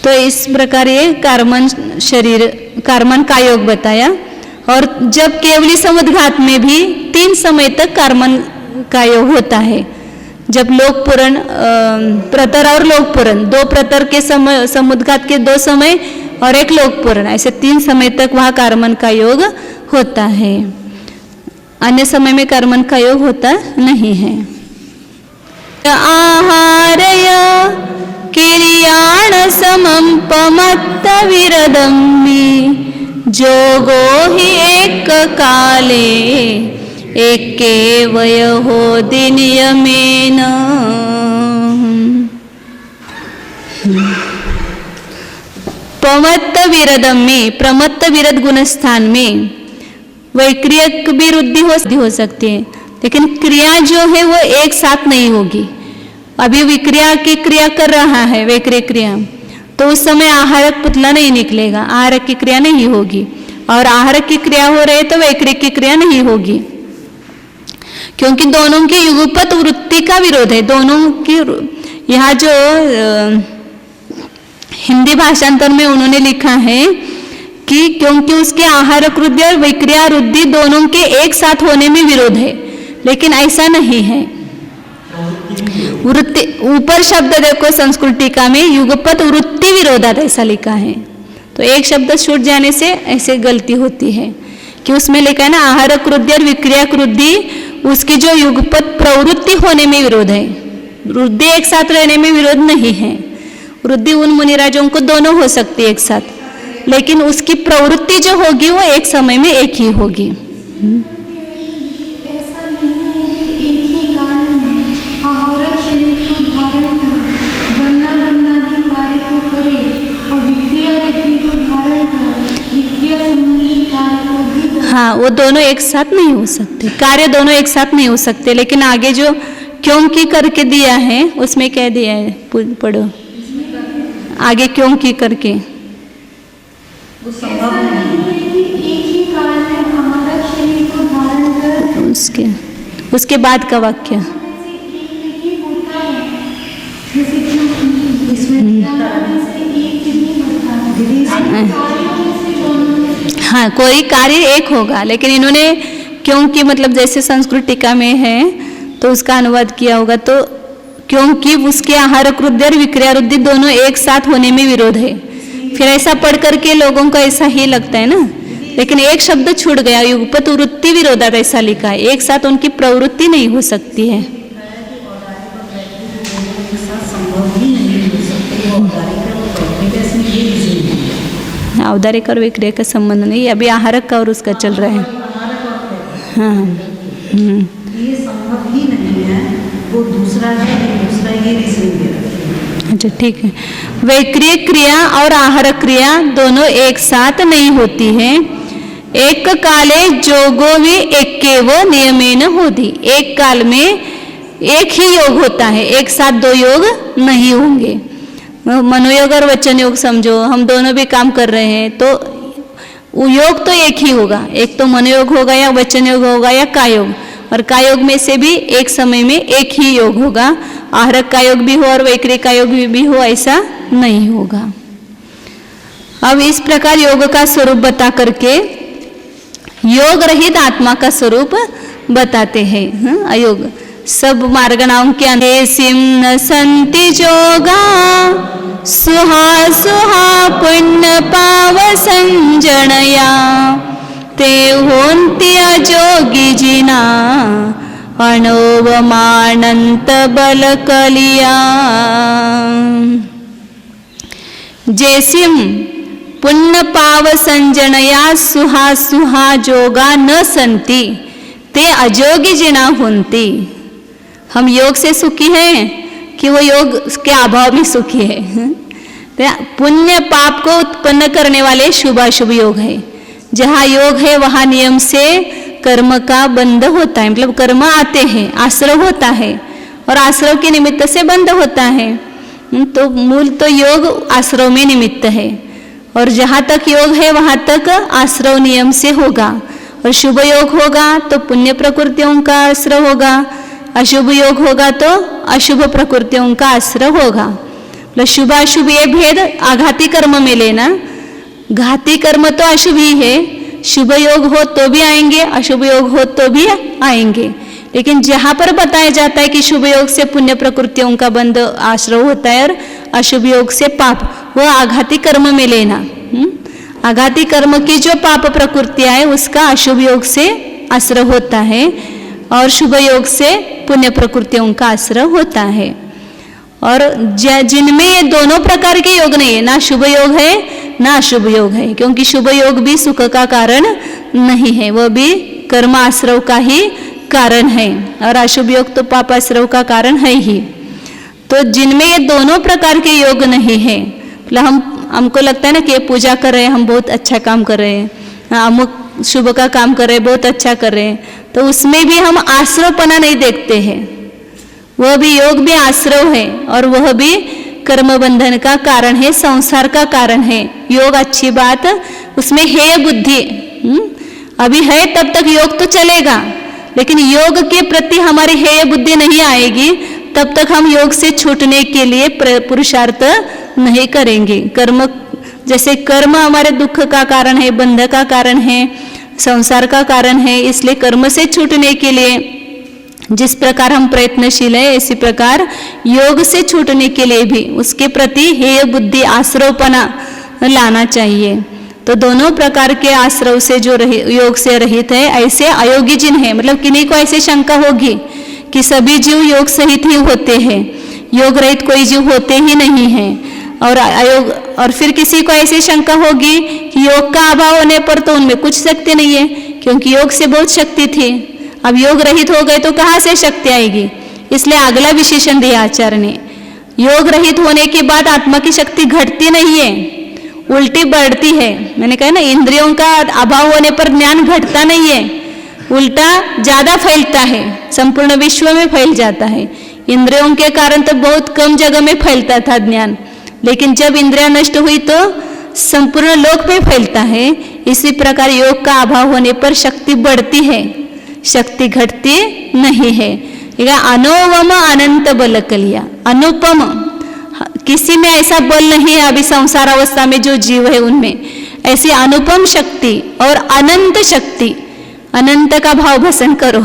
तो इस प्रकार ये कार्बन शरीर, कार्बन का योग बताया। और जब केवली समुद्घात में भी 3 समय तक कार्बन का योग होता है। जब लोक पूरण, प्रतर और लोक पूरण, 2 प्रतर के समय, समुद्घात के 2 समय और 1 लोक पूरण, ऐसे 3 समय तक वहाँ कार्बन का योग होता है। अन्य समय में कार्बन का योग होता नहीं है। आहारय किरियाण समं पमत्त विरदम्मि जोगो ही एक काले एक वय हो नियमेन। प्रमत्त विरदम में, प्रमत्त विरद गुणस्थान में वैक्रिय भी वृद्धि हो सकती है, लेकिन क्रिया जो है वो एक साथ नहीं होगी। अभी विक्रिया की क्रिया कर रहा है वैक्रिय क्रिया, तो उस समय आहारक पुतला नहीं निकलेगा, आहारक की क्रिया नहीं होगी। और आहारक की क्रिया हो रही है तो वैक्रिय की क्रिया नहीं होगी, क्योंकि दोनों की युगपत वृत्ति का विरोध है। दोनों की यहाँ जो हिंदी भाषांतर में उन्होंने लिखा है कि क्योंकि उसके आहारक वृद्धि और विक्रिया वृद्धि दोनों के एक साथ होने में विरोध है, लेकिन ऐसा नहीं है। वृत्ति ऊपर शब्द देखो संस्कृत टीका में युगपत वृत्ति विरोधात ऐसा लिखा है, तो एक शब्द छूट जाने से ऐसे गलती होती है कि उसमें लिखा है ना आहारक वृद्धि और विक्रिया वृद्धि, उसकी जो युगपत प्रवृत्ति होने में विरोध है, वृद्धि एक साथ रहने में विरोध नहीं है। वृद्धि उन मुनिराजों को दोनों हो सकती है एक साथ, लेकिन उसकी प्रवृत्ति जो होगी वो एक समय में एक ही होगी।
ऐसा नहीं है कि एक ही काल में आहारक शरीर को धारण कर वर्णादि कार्य को करे और विक्रिया रति को धारण कर विक्रिया संबंधी कार्य को भी करे।
हाँ, वो दोनों एक साथ नहीं हो सकते, कार्य दोनों एक साथ नहीं हो सकते। लेकिन आगे जो क्योंकि करके दिया है उसमें क्या दिया है, पढ़ो आगे क्योंकि करके।
ऐसा नहीं है कि एक ही काल में आहारक शरीर को धारण कर
उसके बाद का वाक्य
एक ही होता है, जैसे कि इसमें एक नहीं होता है।
हाँ, कोई कार्य एक होगा, लेकिन इन्होंने क्योंकि मतलब जैसे संस्कृत टीका में है तो उसका अनुवाद किया होगा, तो क्योंकि उसके आहारक वृद्धि और विक्रिया वृद्धि दोनों एक साथ होने में विरोध है। फिर ऐसा पढ़ करके लोगों को ऐसा ही लगता है ना, लेकिन एक शब्द छूट गया, युगपत वृत्ति विरोधात ऐसा लिखा है, एक साथ उनकी प्रवृत्ति नहीं हो सकती है। औदारिक और विक्रिया का संबंध नहीं, अभी आहारक का और उसका चल रहा है। हाँ,
ये संभव ही नहीं है, वो दूसरा है, दूसरा ये रीजनिंग।
अच्छा ठीक है। वैक्रिय क्रिया और आहारक क्रिया दोनों एक साथ नहीं होती है। एक काले जोगो भी एकेव नियमेन होती, एक काल में एक ही योग होता है, एक साथ दो योग नहीं होंगे। मनोयोग और वचन योग समझो, हम दोनों भी काम कर रहे हैं तो योग तो एक ही होगा, एक तो मनोयोग होगा या वचन योग होगा या कायोग, और कायोग में से भी एक समय में एक ही योग होगा। आहारक का योग भी हो और वैक्रिय का योग भी हो, ऐसा नहीं होगा। अब इस प्रकार योग का स्वरूप बता करके योग रहित आत्मा का स्वरूप बताते हैं। अयोग सब मार्गणाओं के अंधेसिम न संति जोगा सुहा सुहा पुण्य पाव संजनया ते होन्ति अजोगी जिना अनोवमानंत बल कलिया। जैसिम पुण्य पाव संजनया सुहा सुहा जोगा न संति ते अजोगी जिना होन्ति। हम योग से सुखी हैं कि वो योग के अभाव में सुखी है। पुण्य पाप को उत्पन्न करने वाले शुभाशुभ योग है। जहाँ योग है वहाँ नियम से कर्म का बंध होता है, मतलब कर्म आते हैं, आश्रव होता है और आश्रव के निमित्त से बंध होता है। तो मूल तो योग आश्रव में निमित्त है, और जहाँ तक योग है वहाँ तक आश्रव नियम से होगा। और शुभ योग होगा तो पुण्य प्रकृतियों का आश्रय होगा, अशुभ योग होगा तो अशुभ प्रकृतियों का आश्रय होगा। मतलब शुभाशुभ ये भेद आघाती कर्म में लेना। घाती कर्म तो अशुभ ही है, शुभ योग हो तो भी आएंगे, अशुभ योग हो तो भी आएंगे। लेकिन जहाँ पर बताया जाता है कि शुभ योग से पुण्य प्रकृतियों का बंध आश्रय होता है और अशुभ योग से पाप, वो आघाती कर्म में लेना। आघाती कर्म की जो पाप प्रकृतियां है उसका अशुभ योग से आश्रय होता है और शुभ योग से पुण्य प्रकृतियों का आश्रय होता है। और जिनमें ये दोनों प्रकार के योग नहीं है, ना शुभ योग है ना शुभ योग है, क्योंकि शुभ योग भी सुख का कारण नहीं है, वह भी कर्म आश्रव का ही कारण है, और अशुभ योग तो पाप आश्रव का कारण है ही। तो जिनमें ये दोनों प्रकार के योग नहीं है, मतलब हमको लगता है ना कि ये पूजा कर रहे हैं, हम बहुत अच्छा काम कर रहे हैं, अमुक शुभ का काम कर रहे हैं, बहुत अच्छा कर रहे हैं, तो उसमें भी हम आश्रवपना नहीं देखते हैं। वह भी योग भी आश्रव है, और वह भी कर्म बंधन का कारण है, संसार का कारण है। योग अच्छी बात, उसमें हेय बुद्धि अभी है, तब तक योग तो चलेगा, लेकिन योग के प्रति हमारी हेय बुद्धि नहीं आएगी, तब तक हम योग से छूटने के लिए पुरुषार्थ नहीं करेंगे। कर्म, जैसे कर्म हमारे दुख का कारण है, बंध का कारण है, संसार का कारण है, इसलिए कर्म से छूटने के लिए जिस प्रकार हम प्रयत्नशील है, इसी प्रकार योग से छूटने के लिए भी उसके प्रति हेय बुद्धि आश्रवपना लाना चाहिए। तो दोनों प्रकार के आश्रव से जो योग से रहित है, ऐसे अयोगी जिन है, मतलब किन्हीं को ऐसे शंका होगी कि सभी जीव योग सहित ही होते हैं, योग रहित कोई जीव होते ही नहीं है, और फिर किसी को ऐसी शंका होगी कि योग का अभाव होने पर तो उनमें कुछ शक्ति नहीं है, क्योंकि योग से बहुत शक्ति थी, अब योग रहित हो गए तो कहाँ से शक्ति आएगी। इसलिए अगला विशेषण दिया आचार्य ने, योग रहित होने के बाद आत्मा की शक्ति घटती नहीं है, उल्टी बढ़ती है। मैंने कहा ना, इंद्रियों का अभाव होने पर ज्ञान घटता नहीं है, उल्टा ज्यादा फैलता है, संपूर्ण विश्व में फैल जाता है। इंद्रियों के कारण तो बहुत कम जगह में फैलता था ज्ञान, लेकिन जब इंद्रियां नष्ट हुई तो संपूर्ण लोक में फैलता है। इसी प्रकार योग का अभाव होने पर शक्ति बढ़ती है, शक्ति घटती नहीं है। अनोवम अनंत बल कलिया, अनुपम, किसी में ऐसा बल नहीं है अभी संसार अवस्था में जो जीव है उनमें, ऐसी अनुपम शक्ति और अनंत शक्ति। अनंत का भाव भसन करो,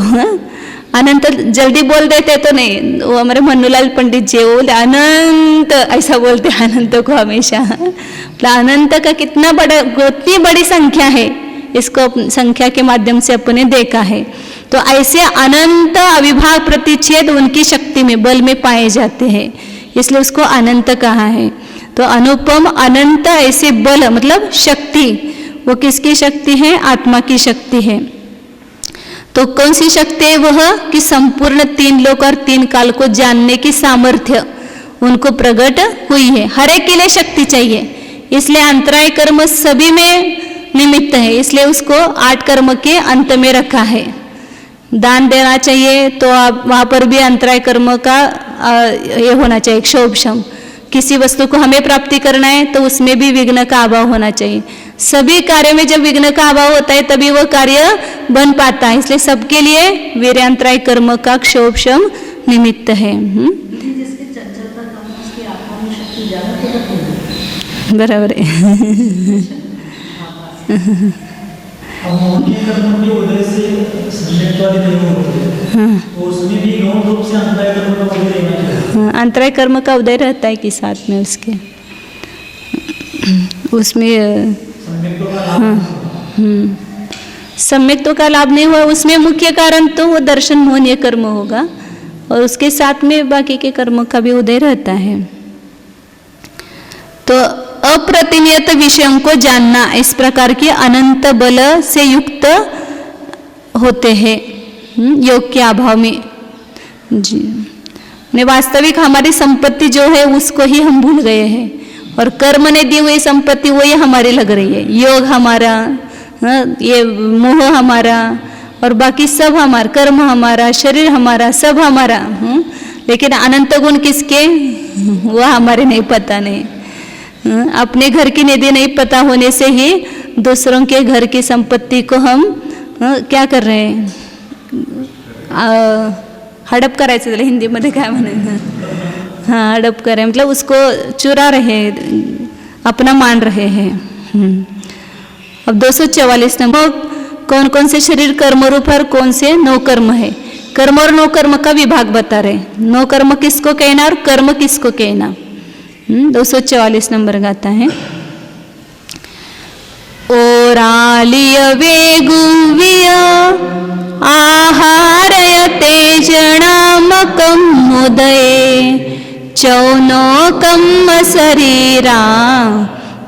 अनंत जल्दी बोल देते तो नहीं, वो हमारे मन्नूलाल पंडित जी वो अनंत ऐसा बोलते हैं अनंत को हमेशा। अनंत का कितना बड़ा, कितनी बड़ी संख्या है, इसको संख्या के माध्यम से अपने देखा है। तो ऐसे अनंत अविभाग प्रतिच्छेद उनकी शक्ति में, बल में पाए जाते हैं, इसलिए उसको अनंत कहा है। तो अनुपम अनंत ऐसे बल मतलब शक्ति, वो किसकी शक्ति है? आत्मा की शक्ति है। तो कौन सी शक्ति है वह? कि संपूर्ण तीन लोक और तीन काल को जानने की सामर्थ्य उनको प्रकट हुई है। हर एक के लिए शक्ति चाहिए, इसलिए अंतराय कर्म सभी में निमित्त है, इसलिए उसको 8 कर्म के अंत में रखा है। दान देना चाहिए तो आप वहाँ पर भी अंतराय कर्म का ये होना चाहिए, क्षोभशम। किसी वस्तु को हमें प्राप्ति करना है तो उसमें भी विघ्न का अभाव होना चाहिए। सभी कार्य में जब विघ्न का अभाव होता है तभी वो कार्य बन पाता है, इसलिए सबके लिए वीर्यांतराय कर्म का क्षोभशम निमित्त है।
जिसकी चंचलता कम है उसकी आत्मा में शक्ति ज्यादा प्रकट होगी।
बराबर है।
अब मौलिक कर्मों के उदय से संशयवादी नहीं होते, तो उसमें भी गौण रूप से अंतराय कर्म का उदय रहना चाहिए।
अंतराय कर्म का उदय रहता है कि साथ में उसके उसमें सम्यक्तों का लाभ नहीं हुआ, उसमें मुख्य कारण तो वो दर्शन मोहनीय कर्म होगा, और उसके साथ में बाकी के कर्मों का भी उदय रहता है। तो अप्रतिनियत विषयों को जानना, इस प्रकार के अनंत बल से युक्त होते हैं योग के अभाव में जी। ने वास्तविक हमारी संपत्ति जो है उसको ही हम भूल गए हैं, और कर्म ने दी हुई संपत्ति वही हमारी लग रही है। योग हमारा, ये मोह हमारा, और बाकी सब हमारा, कर्म हमारा, शरीर हमारा, सब हमारा। लेकिन अनंत गुण किसके? वह हमारे नहीं पता नहीं। अपने घर की निधि नहीं पता होने से ही दूसरों के घर की संपत्ति को हम क्या कर रहे हैं? हड़प करायचं, त्याला हिंदीमध्ये काय म्हणायचं? हाँ, हड़प करें मतलब उसको चुरा रहे, अपना मान रहे हैं। अब 244 नंबर, कौन कौन से शरीर कर्म रूप और कौन से नो कर्म है? कर्म और नो कर्म का विभाग बता रहे। नो कर्म किसको कहना और कर्म किसको कहना? 244 नंबर गाता है। ओरालिय वेगुविय आहारय तेजनामकं मुदये चौनोकं शरीरा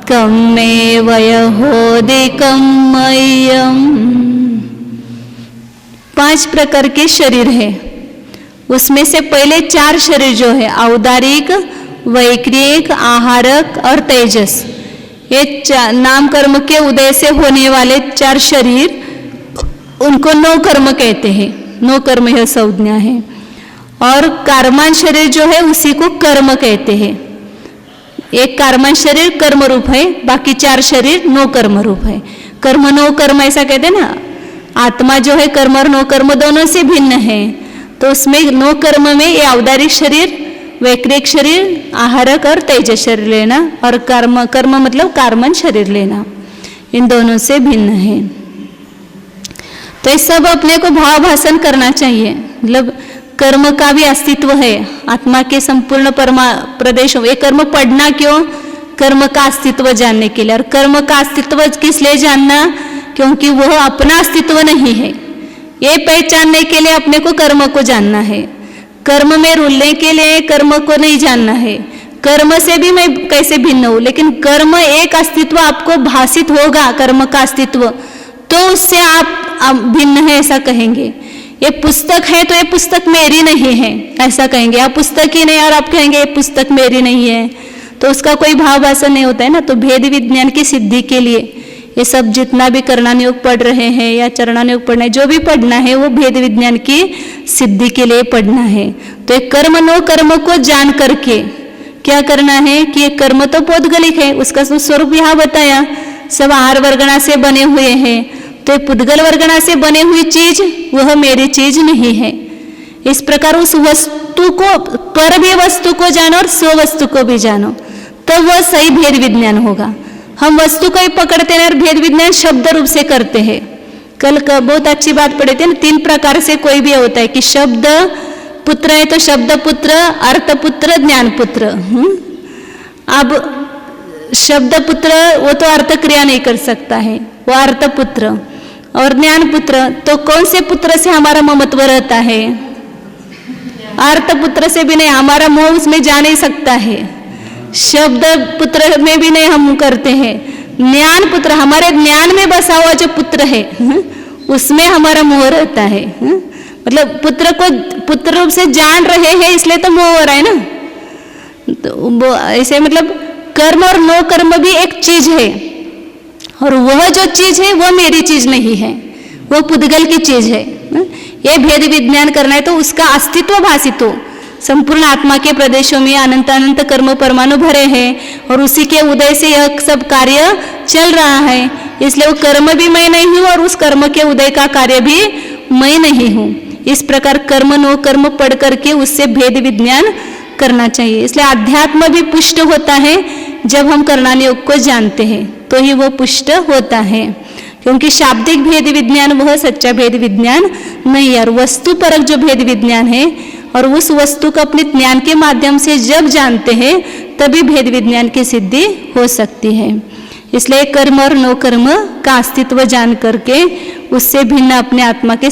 कम्मे वयहोदिकं मह्यम। 5 प्रकार के शरीर है, उसमें से पहले 4 शरीर जो है औदारिक, वैक्रिक, आहारक और तेजस, ये नाम कर्म के उदय से होने वाले 4 शरीर, उनको 9 कर्म कहते हैं। 9 कर्म यह संज्ञा है। और कार्मान शरीर जो है उसी को कर्म कहते हैं। एक कार्मान शरीर कर्म रूप है, बाकी 4 शरीर 9 कर्म रूप है। कर्म 9 कर्म ऐसा कहते हैं ना। आत्मा जो है कर्म और 9 कर्म दोनों से भिन्न है, तो उसमें 9 कर्म में ये औदारिक शरीर, वैक्रिक शरीर, आहारक और तेजस शरीर लेना, और कर्म मतलब कार्मन शरीर लेना, इन दोनों से भिन्न है। तो ये सब अपने को भाव भाषण करना चाहिए। मतलब कर्म का भी अस्तित्व है आत्मा के संपूर्ण प्रदेश। ये कर्म पढ़ना क्यों? कर्म का अस्तित्व जानने के लिए। और कर्म का अस्तित्व किस लिए जानना? क्योंकि वह अपना अस्तित्व नहीं है। ये पहचानने के लिए अपने को कर्म को जानना है। कर्म में रुलने के लिए कर्म को नहीं जानना है। कर्म से भी मैं कैसे भिन्न हूँ, लेकिन कर्म एक अस्तित्व आपको भाषित होगा, कर्म का अस्तित्व, तो उससे आप भिन्न है ऐसा कहेंगे। ये पुस्तक है तो ये पुस्तक मेरी नहीं है ऐसा कहेंगे। आप पुस्तक ही नहीं और आप कहेंगे ये पुस्तक मेरी नहीं है, तो उसका कोई भाव भाषण नहीं होता है ना। तो भेद विज्ञान की सिद्धि के लिए ये सब जितना भी करणानुयोग पढ़ रहे हैं या चरणानुयोग पढ़ना है, जो भी पढ़ना है वो भेद विज्ञान की सिद्धि के लिए पढ़ना है। तो एक कर्म 9 कर्म को जान करके क्या करना है कि ये कर्म तो पौद्गलिक है, उसका स्वरूप यहाँ बताया, सब आहार वर्गणा से बने हुए हैं। तो पुद्गल वर्गणा से बने हुई चीज वह मेरी चीज नहीं है। इस प्रकार उस वस्तु को, पर भी वस्तु को जानो और स्व वस्तु को भी जानो, तो वह सही भेद विज्ञान होगा। हम वस्तु को ही पकड़ते हैं और भेद विज्ञान शब्द रूप से करते हैं। कल बहुत अच्छी बात पढ़े थे ना, 3 प्रकार से कोई भी होता है कि शब्द पुत्र है तो शब्द पुत्र, अर्थ पुत्र, ज्ञान पुत्र। अब शब्द पुत्र वो तो अर्थ क्रिया नहीं कर सकता है, वो अर्थ पुत्र। और ज्ञान पुत्र, तो कौन से पुत्र से हमारा ममत्व रहता है? अर्थ पुत्र से भी नहीं, हमारा मोह उसमें जा नहीं सकता है। शब्द पुत्र में भी नहीं हम करते हैं। ज्ञान पुत्र, हमारे ज्ञान में बसा हुआ जो पुत्र है उसमें हमारा मोह रहता है। मतलब पुत्र को पुत्र रूप से जान रहे हैं, इसलिए तो मोह हो रहा है ना। तो ऐसे मतलब कर्म और 9 कर्म भी एक चीज है, और वह जो चीज है वह मेरी चीज नहीं है, वह पुद्गल की चीज है। ये भेद विज्ञान करना है तो उसका अस्तित्व भाषित हो। संपूर्ण आत्मा के प्रदेशों में अनंत अनंत कर्म परमाणु भरे हैं, और उसी के उदय से यह सब कार्य चल रहा है। इसलिए वो कर्म भी मैं नहीं हूँ और उस कर्म के उदय का कार्य भी मैं नहीं हूँ। इस प्रकार कर्म 9 कर्म पढ़ करके उससे भेद विज्ञान करना चाहिए। इसलिए अध्यात्म भी पुष्ट होता है जब हम कर्णानुयोग को जानते हैं, तो ही वो पुष्ट होता है। क्योंकि शाब्दिक भेद विज्ञान वह सच्चा भेद विज्ञान नहीं है, और वस्तु परक जो भेद विज्ञान है, और उस वस्तु को अपने ज्ञान के माध्यम से जब जानते हैं तभी भेद विज्ञान की सिद्धि हो सकती है। इसलिए कर्म और 9 कर्म का अस्तित्व जान करके उससे भिन्न अपने आत्मा के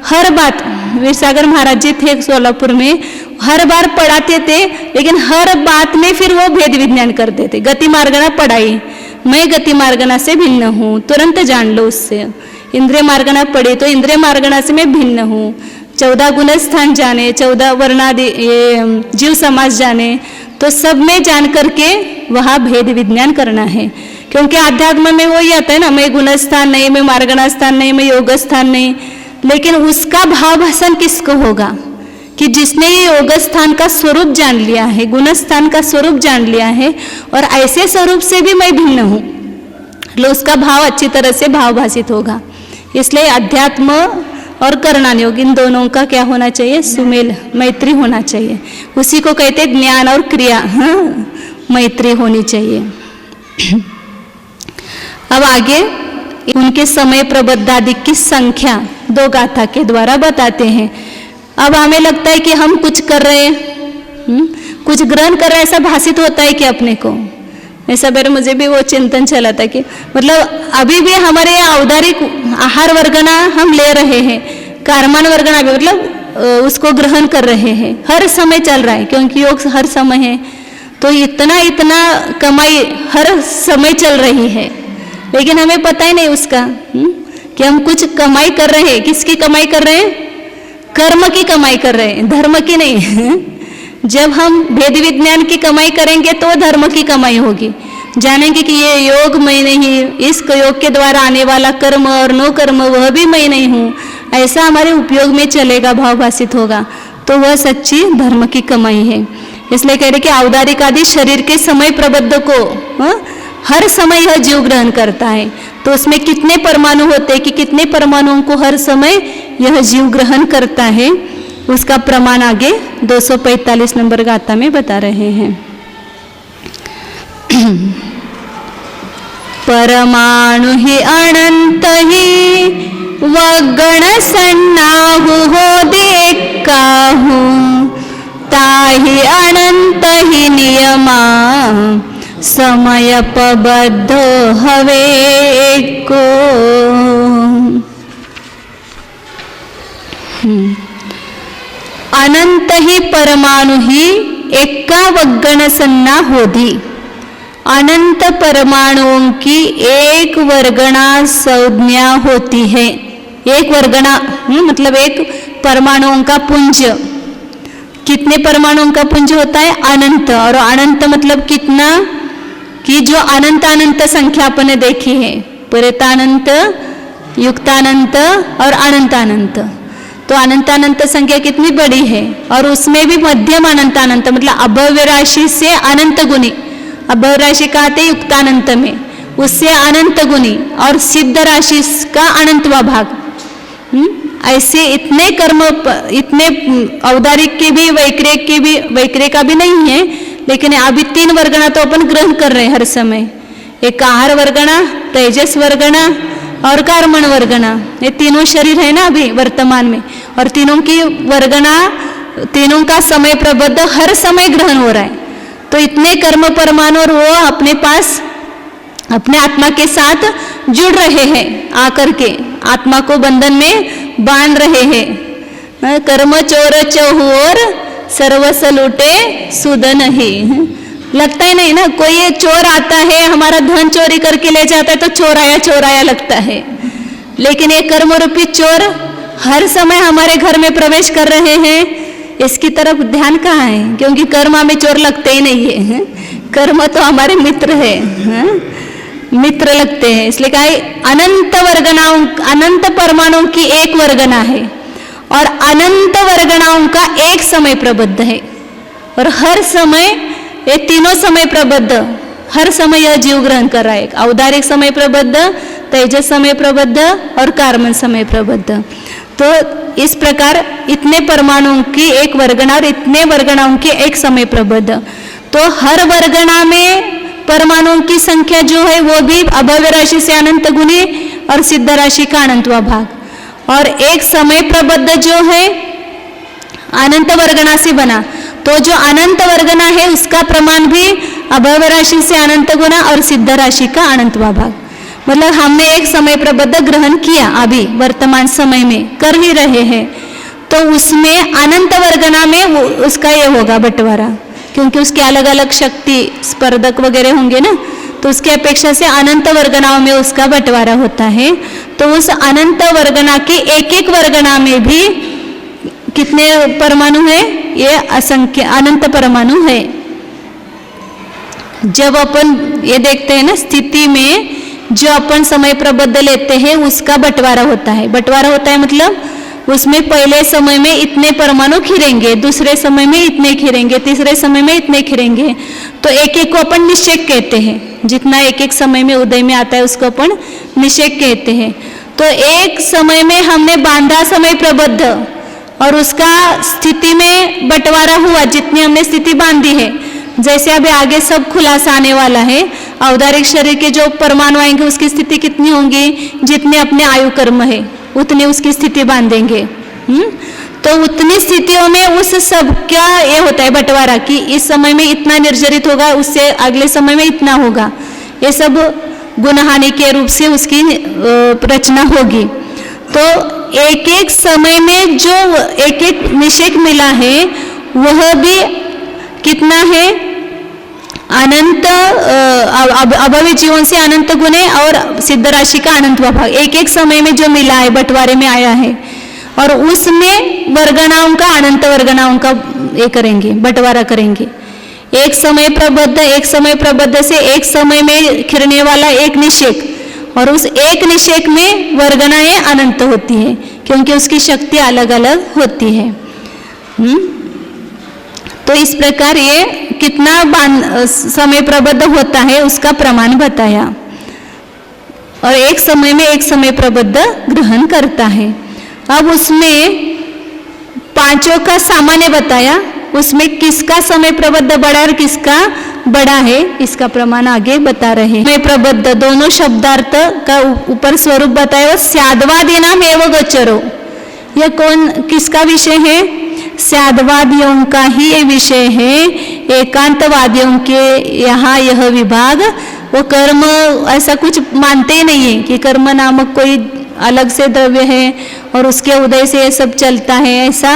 हर बात, वीर सागर महाराज जी थे सोलापुर में, हर बार पढ़ाते थे, लेकिन हर बात में फिर वो भेद विज्ञान करते थे। गति मार्गणा पढ़ाई, मैं गति मार्गणा से भिन्न हूँ, तुरंत जान लो उससे। इंद्रिय मार्गणा पढ़े तो इंद्रिय मार्गणा से मैं भिन्न हूँ। 14 गुण स्थान जाने, 14 वर्णादि ये जीव समाज जाने, तो सब में जान करके वहाँ भेद विज्ञान करना है। क्योंकि आध्यात्म में वही आता है ना, मैं गुण स्थान नहीं, मैं मार्गणा स्थान नहीं, मैं योग स्थान नहीं। लेकिन उसका भाव भाषण किसको होगा? कि जिसने ये योग स्थान का स्वरूप जान लिया है, गुण स्थान का स्वरूप जान लिया है, और ऐसे स्वरूप से भी मैं भिन्न हूँ, तो उसका भाव अच्छी तरह से भाव भाषित होगा। इसलिए अध्यात्म और कर्णानुयोग इन दोनों का क्या होना चाहिए? सुमेल, मैत्री होना चाहिए। उसी को कहते ज्ञान और क्रिया, हाँ, मैत्री होनी चाहिए। अब आगे उनके समय प्रबद्ध आदि की संख्या 2 गाथा के द्वारा बताते हैं। अब हमें लगता है कि हम कुछ कर रहे हैं, कुछ ग्रहण कर रहे हैं, ऐसा भाषित होता है कि अपने को। ऐसा मेरे मुझे भी वो चिंतन चला था कि मतलब अभी भी हमारे औदारिक आहार वर्गना हम ले रहे हैं, कार्मान वर्गना भी मतलब उसको ग्रहण कर रहे हैं, हर समय चल रहा है, क्योंकि योग हर समय है। तो इतना इतना कमाई हर समय चल रही है, लेकिन हमें पता ही नहीं उसका कि हम कुछ कमाई कर रहे हैं। किसकी कमाई कर रहे हैं? कर्म की कमाई कर रहे हैं, धर्म की नहीं। जब हम भेद विज्ञान की कमाई करेंगे तो धर्म की कमाई होगी। जानेंगे कि ये योग मैं नहीं, इस योग के द्वारा आने वाला कर्म और नो कर्म वह भी मैं नहीं हूँ, ऐसा हमारे उपयोग में चलेगा, भाव भाषित होगा, तो वह सच्ची धर्म की कमाई है। इसलिए कह रहे कि औदारिक आदि शरीर के समय प्रबद्ध को हर समय यह जीव ग्रहण करता है। तो उसमें कितने परमाणु होते हैं कि कितने परमाणुओं को हर समय यह जीव ग्रहण करता है, उसका प्रमाण आगे 245 नंबर गाथा में बता रहे हैं। परमाणु ही अनंत ही वगण सन्नाहु हो देखाहु, ताहि अनंत ही नियमा समय पबद्ध हवे को। अनंत ही परमाणु ही एका वगण सन्ना होधी। अनंत परमाणुओं की एक वर्गणा संज्ञा होती है। एक वर्गणा मतलब एक परमाणुओं का पुंज। कितने परमाणुओं का पुंज होता है? अनंत। और अनंत मतलब कितना? कि जो अनंत अनंत संख्या अपन देखी है, परितानंत, युक्तानंत और अनंत अनंत। तो अनंत अनंत संख्या कितनी बड़ी है, और उसमें भी मध्यम अनंत अनंत मतलब अभव्य राशि से अनंत गुणी। अभव्य राशि कहते युक्तानंत में, उससे अनंत गुणी, और सिद्ध राशि का अनंतवा भाग। ऐसे इतने कर्म, इतने औदारिक के भी, वैक्रिक के भी, वैक्रिक का भी नहीं है, लेकिन अभी 3 वर्गणा तो अपन ग्रहण कर रहे हैं हर समय। एक आहार वर्गणा, तेजस वर्गणा और कार्मण वर्गणा, ये तीनों शरीर है ना अभी वर्तमान में, और तीनों की वर्गणा, तीनों का समय प्रबद्ध हर समय ग्रहण हो रहा है। तो इतने कर्म परमाणु और वो अपने पास अपने आत्मा के साथ जुड़ रहे हैं, आकर के आत्मा को बंधन में बांध रहे हैं। कर्म चोर चहुओर सर्वस लूटे सुध नहीं। लगता ही नहीं ना, कोई ये चोर आता है हमारा धन चोरी करके ले जाता है तो चोराया लगता है, लेकिन ये कर्म रूपी चोर हर समय हमारे घर में प्रवेश कर रहे हैं। इसकी तरफ ध्यान कहाँ है? क्योंकि कर्म हमें चोर लगते ही नहीं है, कर्म तो हमारे मित्र है, मित्र लगते हैं। इसलिए कहा अनंत वर्गणाओं, अनंत परमाणुओं की एक वर्गना है, और अनंत वर्गणाओं का एक समय प्रबद्ध है, और हर समय ये तीनों समय प्रबद्ध, हर समय यह जीव ग्रहण कर रहा है। औदारिक समय प्रबद्ध, तेजस समय प्रबद्ध और कार्मन समय प्रबद्ध। तो इस प्रकार इतने परमाणुओं की एक वर्गणा और इतने वर्गणाओं की एक समय प्रबद्ध। तो हर वर्गणा में परमाणुओं की संख्या जो है वो भी अभव्य राशि से अनंत गुणी और सिद्ध राशि का अनंतवा भाग, और एक समय प्रबद्ध जो है अनंत वर्गणा से बना। तो जो अनंत वर्गना है उसका प्रमाण भी अभव्य राशि से अनंत गुना और सिद्ध राशि का अनंतवा भाग। मतलब हमने एक समय प्रबद्ध ग्रहण किया, अभी वर्तमान समय में कर ही रहे हैं, तो उसमें अनंत वर्गना में उसका ये होगा बंटवारा, क्योंकि उसके अलग अलग शक्ति स्पर्धक वगैरह होंगे ना, तो उसके अपेक्षा से अनंत वर्गनाओं में उसका बंटवारा होता है। तो उस अनंत वर्गना के एक एक वर्गना में भी कितने परमाणु है? ये असंख्य अनंत परमाणु है। जब अपन ये देखते हैं ना स्थिति में, जो अपन समय प्रबद्ध लेते हैं उसका बंटवारा होता है। बंटवारा होता है मतलब उसमें पहले समय में इतने परमाणु खिरेंगे, दूसरे समय में इतने खिरेंगे, तीसरे समय में इतने खिरेंगे। तो एक एक को अपन निषेक कहते हैं, जितना एक एक समय में उदय में आता है उसको अपन निषेक कहते हैं। तो एक समय में हमने बांधा समय प्रबद्ध, और उसका स्थिति में बंटवारा हुआ, जितनी हमने स्थिति बांधी है। जैसे अभी आगे सब खुलासा आने वाला है, औदारिक शरीर के जो परमाणु आएंगे उसकी स्थिति कितनी होंगी, जितने अपने आयु कर्म है उतनी उसकी स्थिति बांधेंगे। तो उतनी स्थितियों में उस सब क्या ये होता है बंटवारा, कि इस समय में इतना निर्जरित होगा, उससे अगले समय में इतना होगा। ये सब गुणहानि के रूप से उसकी रचना होगी। तो एक एक समय में जो एक एक निषेक मिला है वह भी कितना है? अनंत अभावी जीवन से अनंत गुणे और सिद्ध राशि का अनंत भाग एक एक समय में जो मिला है, बंटवारे में आया है, और उसमें वर्गणाओं का अनंत वर्गणाओं का ये करेंगे, बंटवारा करेंगे। एक समय प्रबद्ध से एक समय में खिरने वाला एक निषेक, और उस एक निषेक में वर्गणाएं अनंत होती है, क्योंकि उसकी शक्ति अलग अलग होती है। तो इस प्रकार ये कितना समय प्रबद्ध होता है उसका प्रमाण बताया, और एक समय में एक समय प्रबद्ध ग्रहण करता है। अब उसमें पांचों का सामान्य बताया, उसमें किसका समय प्रबद्ध बड़ा और किसका बड़ा है इसका प्रमाण आगे बता रहे हैं। समय प्रबद्ध दोनों शब्दार्थ का ऊपर स्वरूप बताया, स्याद्वादी नाम एवं गोचरो, यह कौन किसका विषय है? स्याद्वादियों का ही ये विषय है। एकांतवादियों के यहाँ यह विभाग वो कर्म ऐसा कुछ मानते ही नहीं है कि कर्म नामक कोई अलग से द्रव्य है और उसके उदय से ये सब चलता है। ऐसा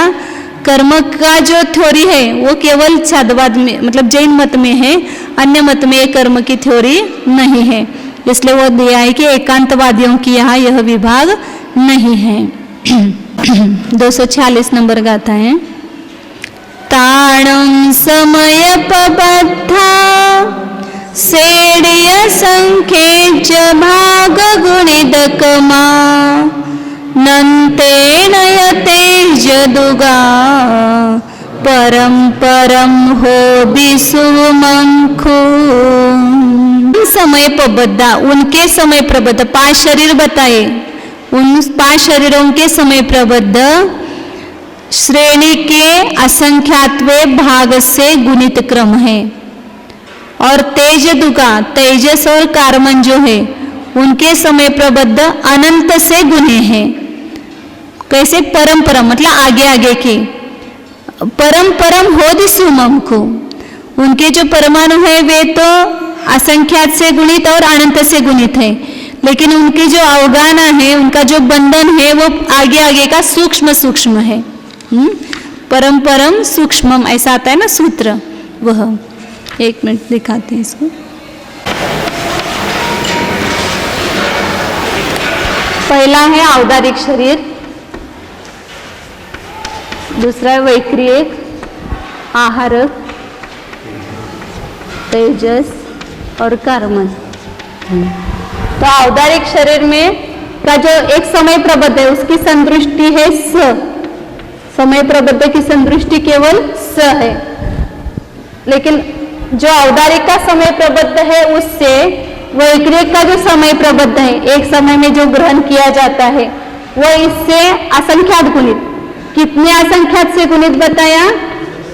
कर्म का जो थ्योरी है वो केवल छादवाद में मतलब जैन मत में है, अन्य मत में ये कर्म की थ्योरी नहीं है। इसलिए वो दिया है कि एकांतवादियों की यहाँ यह विभाग नहीं है। 246 नंबर गाथा है। ताणं समय पबद्धा सेड्य संख्ये च भाग गुणिदकमा नन्ते नयते जदुगा परम परम हो बिसुमंखु। समय प्रबद्धा उनके समय प्रबद्ध 5 शरीर बताए, उन 5 शरीरों के समय प्रबद्ध श्रेणी के असंख्यात्वे भाग से गुणित क्रम है। और तेज दुगा तेजस और कार्मन जो है उनके समय प्रबद्ध अनंत से गुणे हैं। कैसे? परम मतलब आगे आगे के परम हो दिसुमम को, उनके जो परमाणु है वे तो असंख्यात से गुणित और अनंत से गुणित है, लेकिन उनके जो अवगाना है उनका जो बंधन है वो आगे आगे का सूक्ष्म है। परम सूक्ष्मम ऐसा आता है ना सूत्र, वह 1 मिनट दिखाते हैं इसको। पहला है औदारिक शरीर, दूसरा है वैक्रियक, आहारक, तेजस और कार्मन। तो औदारिक शरीर में का जो एक समय प्रबद्ध है उसकी संदृष्टि है स, समय प्रबद्ध की संदृष्टि केवल स है। लेकिन जो औदारिक का समय प्रबद्ध है उससे वैक्रियक का जो समय प्रबद्ध है एक समय में जो ग्रहण किया जाता है वो इससे असंख्यात गुणित। कितने असंख्यात से गुणित बताया?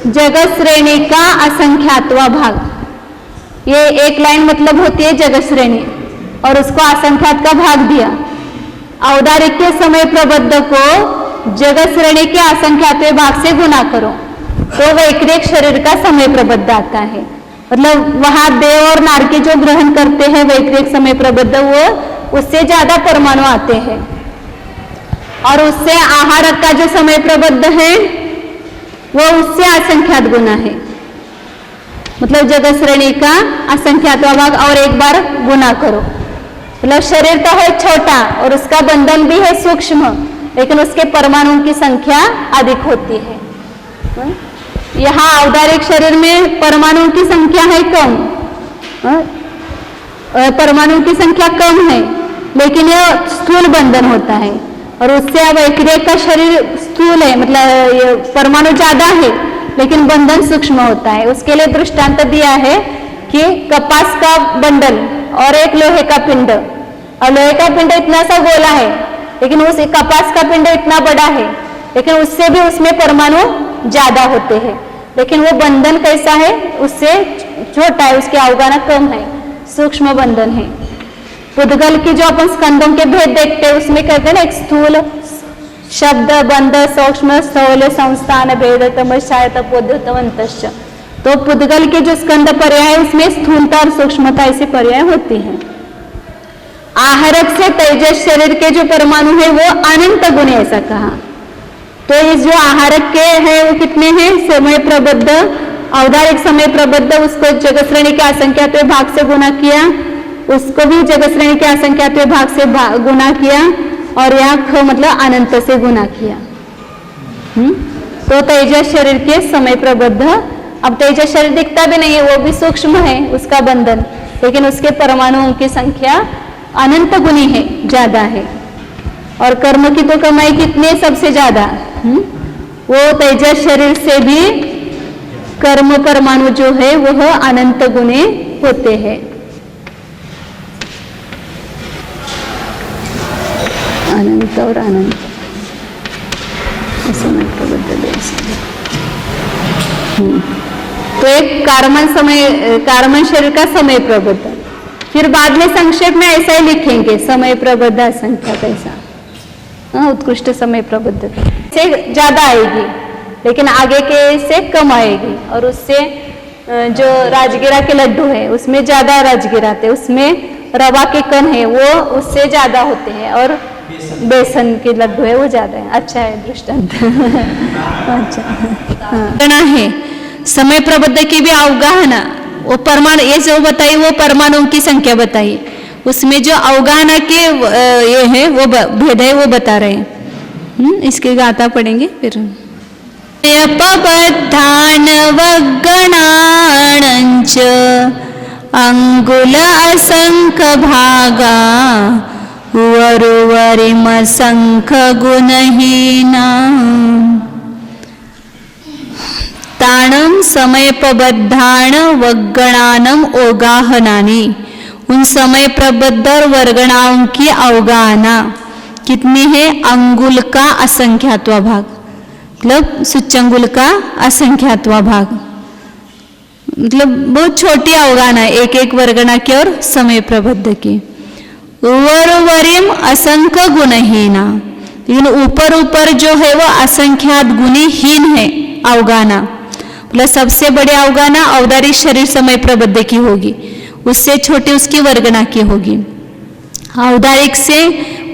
जगत श्रेणी का असंख्यातवा भाग। ये एक लाइन मतलब होती है जगत श्रेणी और उसको असंख्यात का भाग दिया। औदारिक के समय प्रबद्ध को जगत श्रेणी के असंख्यातवे भाग से गुना करो तो वैक्रियक शरीर का समय प्रबद्ध आता है। मतलब वहां देव और नारकी जो ग्रहण करते हैं वैक्रियक समय प्रबद्ध वो उससे ज्यादा परमाणु आते हैं, और उससे आहारक का जो समय प्रबद्ध है वो उससे असंख्यात गुना है। मतलब जगत श्रेणी का असंख्यात भाग और एक बार गुना करो। मतलब शरीर तो है छोटा और उसका बंधन भी है सूक्ष्म, लेकिन उसके परमाणुओं की संख्या अधिक होती है। यहाँ औदारिक शरीर में परमाणुओं की संख्या है कम, परमाणुओं की संख्या कम है, लेकिन यह स्थूल बंधन होता है। और उससे वैक्रियक का शरीर स्थूल है, मतलब परमाणु ज्यादा है लेकिन बंधन सूक्ष्म होता है। उसके लिए दृष्टांत दिया है कि कपास का बंडल और एक लोहे का पिंड, और लोहे का पिंड इतना सा गोला है लेकिन उस कपास का पिंड इतना बड़ा है, लेकिन उससे भी उसमें परमाणु ज्यादा होते हैं, लेकिन वो बंधन कैसा है? उससे छोटा है, उसके अवगाना कम है, सूक्ष्म बंधन है। पुद्गल की जो अपन स्कंदों के भेद देखते हैं उसमें कहते हैं ना, एक स्थूल शब्द बंध सूक्ष्म स्थूल संस्थान भेद तमशायत पोद्यतवंतश्च। तो पुद्गल के जो स्कंद पर्याय है उसमें स्थूलता और सूक्ष्मता ऐसे पर्याय होती है। आहारक से तेजस शरीर के जो परमाणु है वो अनंत गुण है ऐसा कहा। तो ये जो आहारक के हैं वो कितने हैं? समय प्रबद्ध औदारिक समय प्रबद्ध उसको जगत श्रेणी के असंख्यात्व भाग से गुना किया, उसको भी जगत श्रेणी के असंख्यात्व भाग से गुना किया, और यहाँ ख मतलब अनंत से गुना किया। तो तेजस शरीर के समय प्रबद्ध, अब तेजस शरीर दिखता भी नहीं है, वो भी सूक्ष्म है उसका बंधन, लेकिन उसके परमाणुओं की संख्या अनंत गुनी है, ज्यादा है। और कर्म की तो कमाई कितनी है? सबसे ज्यादा। वो तेजस शरीर से भी कर्म परमाणु जो है वह अनंत गुने होते हैं। अनंत और अनंत समय प्रबद्ध। तो एक कार्बन शरीर का समय प्रबद्ध, फिर बाद में संक्षेप में ऐसा ही लिखेंगे समय प्रबद्ध असंख्यात ऐसा। उत्कृष्ट समय प्रबद्ध से ज्यादा आएगी, लेकिन आगे के से कम आएगी। और उससे जो राजगिरा के लड्डू है उसमें ज्यादा राजगिरा आते, उसमें रवा के कण है वो उससे ज्यादा होते हैं, और बेसन के लड्डू है वो ज्यादा है। अच्छा है दृष्टांत। अच्छा है समय प्रबद्ध की भी अवगाहना, वो परमाणु ये जो बताई वो परमाणुओं की संख्या बताई, उसमें जो अवगाहना के ये है वो भेद है वो बता रहे हैं। इसके गाथा पढ़ेंगे फिर। पबद्धान वगणाणंच अंगुल असंख्य भागा वरुवरिम संख्य गुणहीना ताणम समयपबद्धान वगणानम ओगाहनानि, उन समय प्रबद्ध और वर्गणाओं की अवगाहना कितनी है? अंगुल का असंख्यात्वा भाग, मतलब सुच्चंगुल का असंख्यात्वा भाग, मतलब बहुत छोटी अवगाहना है एक एक वर्गणा की और समय प्रबद्ध की। वरुवरिम असंख्य गुणहीना, लेकिन ऊपर ऊपर जो है वो असंख्यात गुणहीन है अवगाहना, मतलब सबसे बड़ी अवगाहना औदारिक शरीर समय प्रबद्ध की होगी, उससे छोटी उसकी वर्गणा की होगी। औदारिक से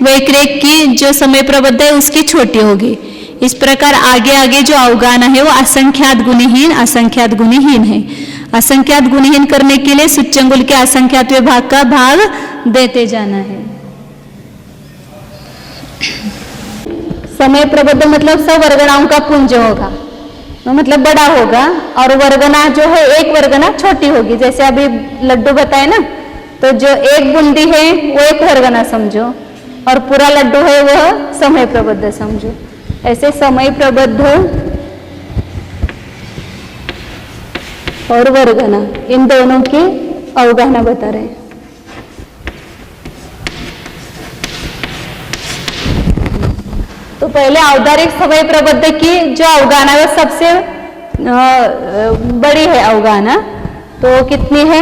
वैक्रेक की जो समय प्रबद्ध है उसकी छोटी होगी। इस प्रकार आगे आगे जो अवगाहना है वो असंख्यात गुणहीन है। असंख्यात गुणहीन करने के लिए सुच्चंगुल के असंख्यात भाग का भाग देते जाना है। समय प्रबद्ध मतलब सब वर्गणाओं का पुंज होगा, मतलब बड़ा होगा, और वर्गना जो है एक वर्गना छोटी होगी। जैसे अभी लड्डू बताए ना, तो जो एक बूंदी है वो एक वर्गना समझो, और पूरा लड्डू है वह समय प्रबद्ध समझो। ऐसे समय प्रबद्ध और वर्गना इन दोनों की अवगाहना बता रहे हैं। तो पहले औदारिक समय प्रबद्ध की जो अवगाहना है सबसे बड़ी है अवगाहना, तो कितनी है?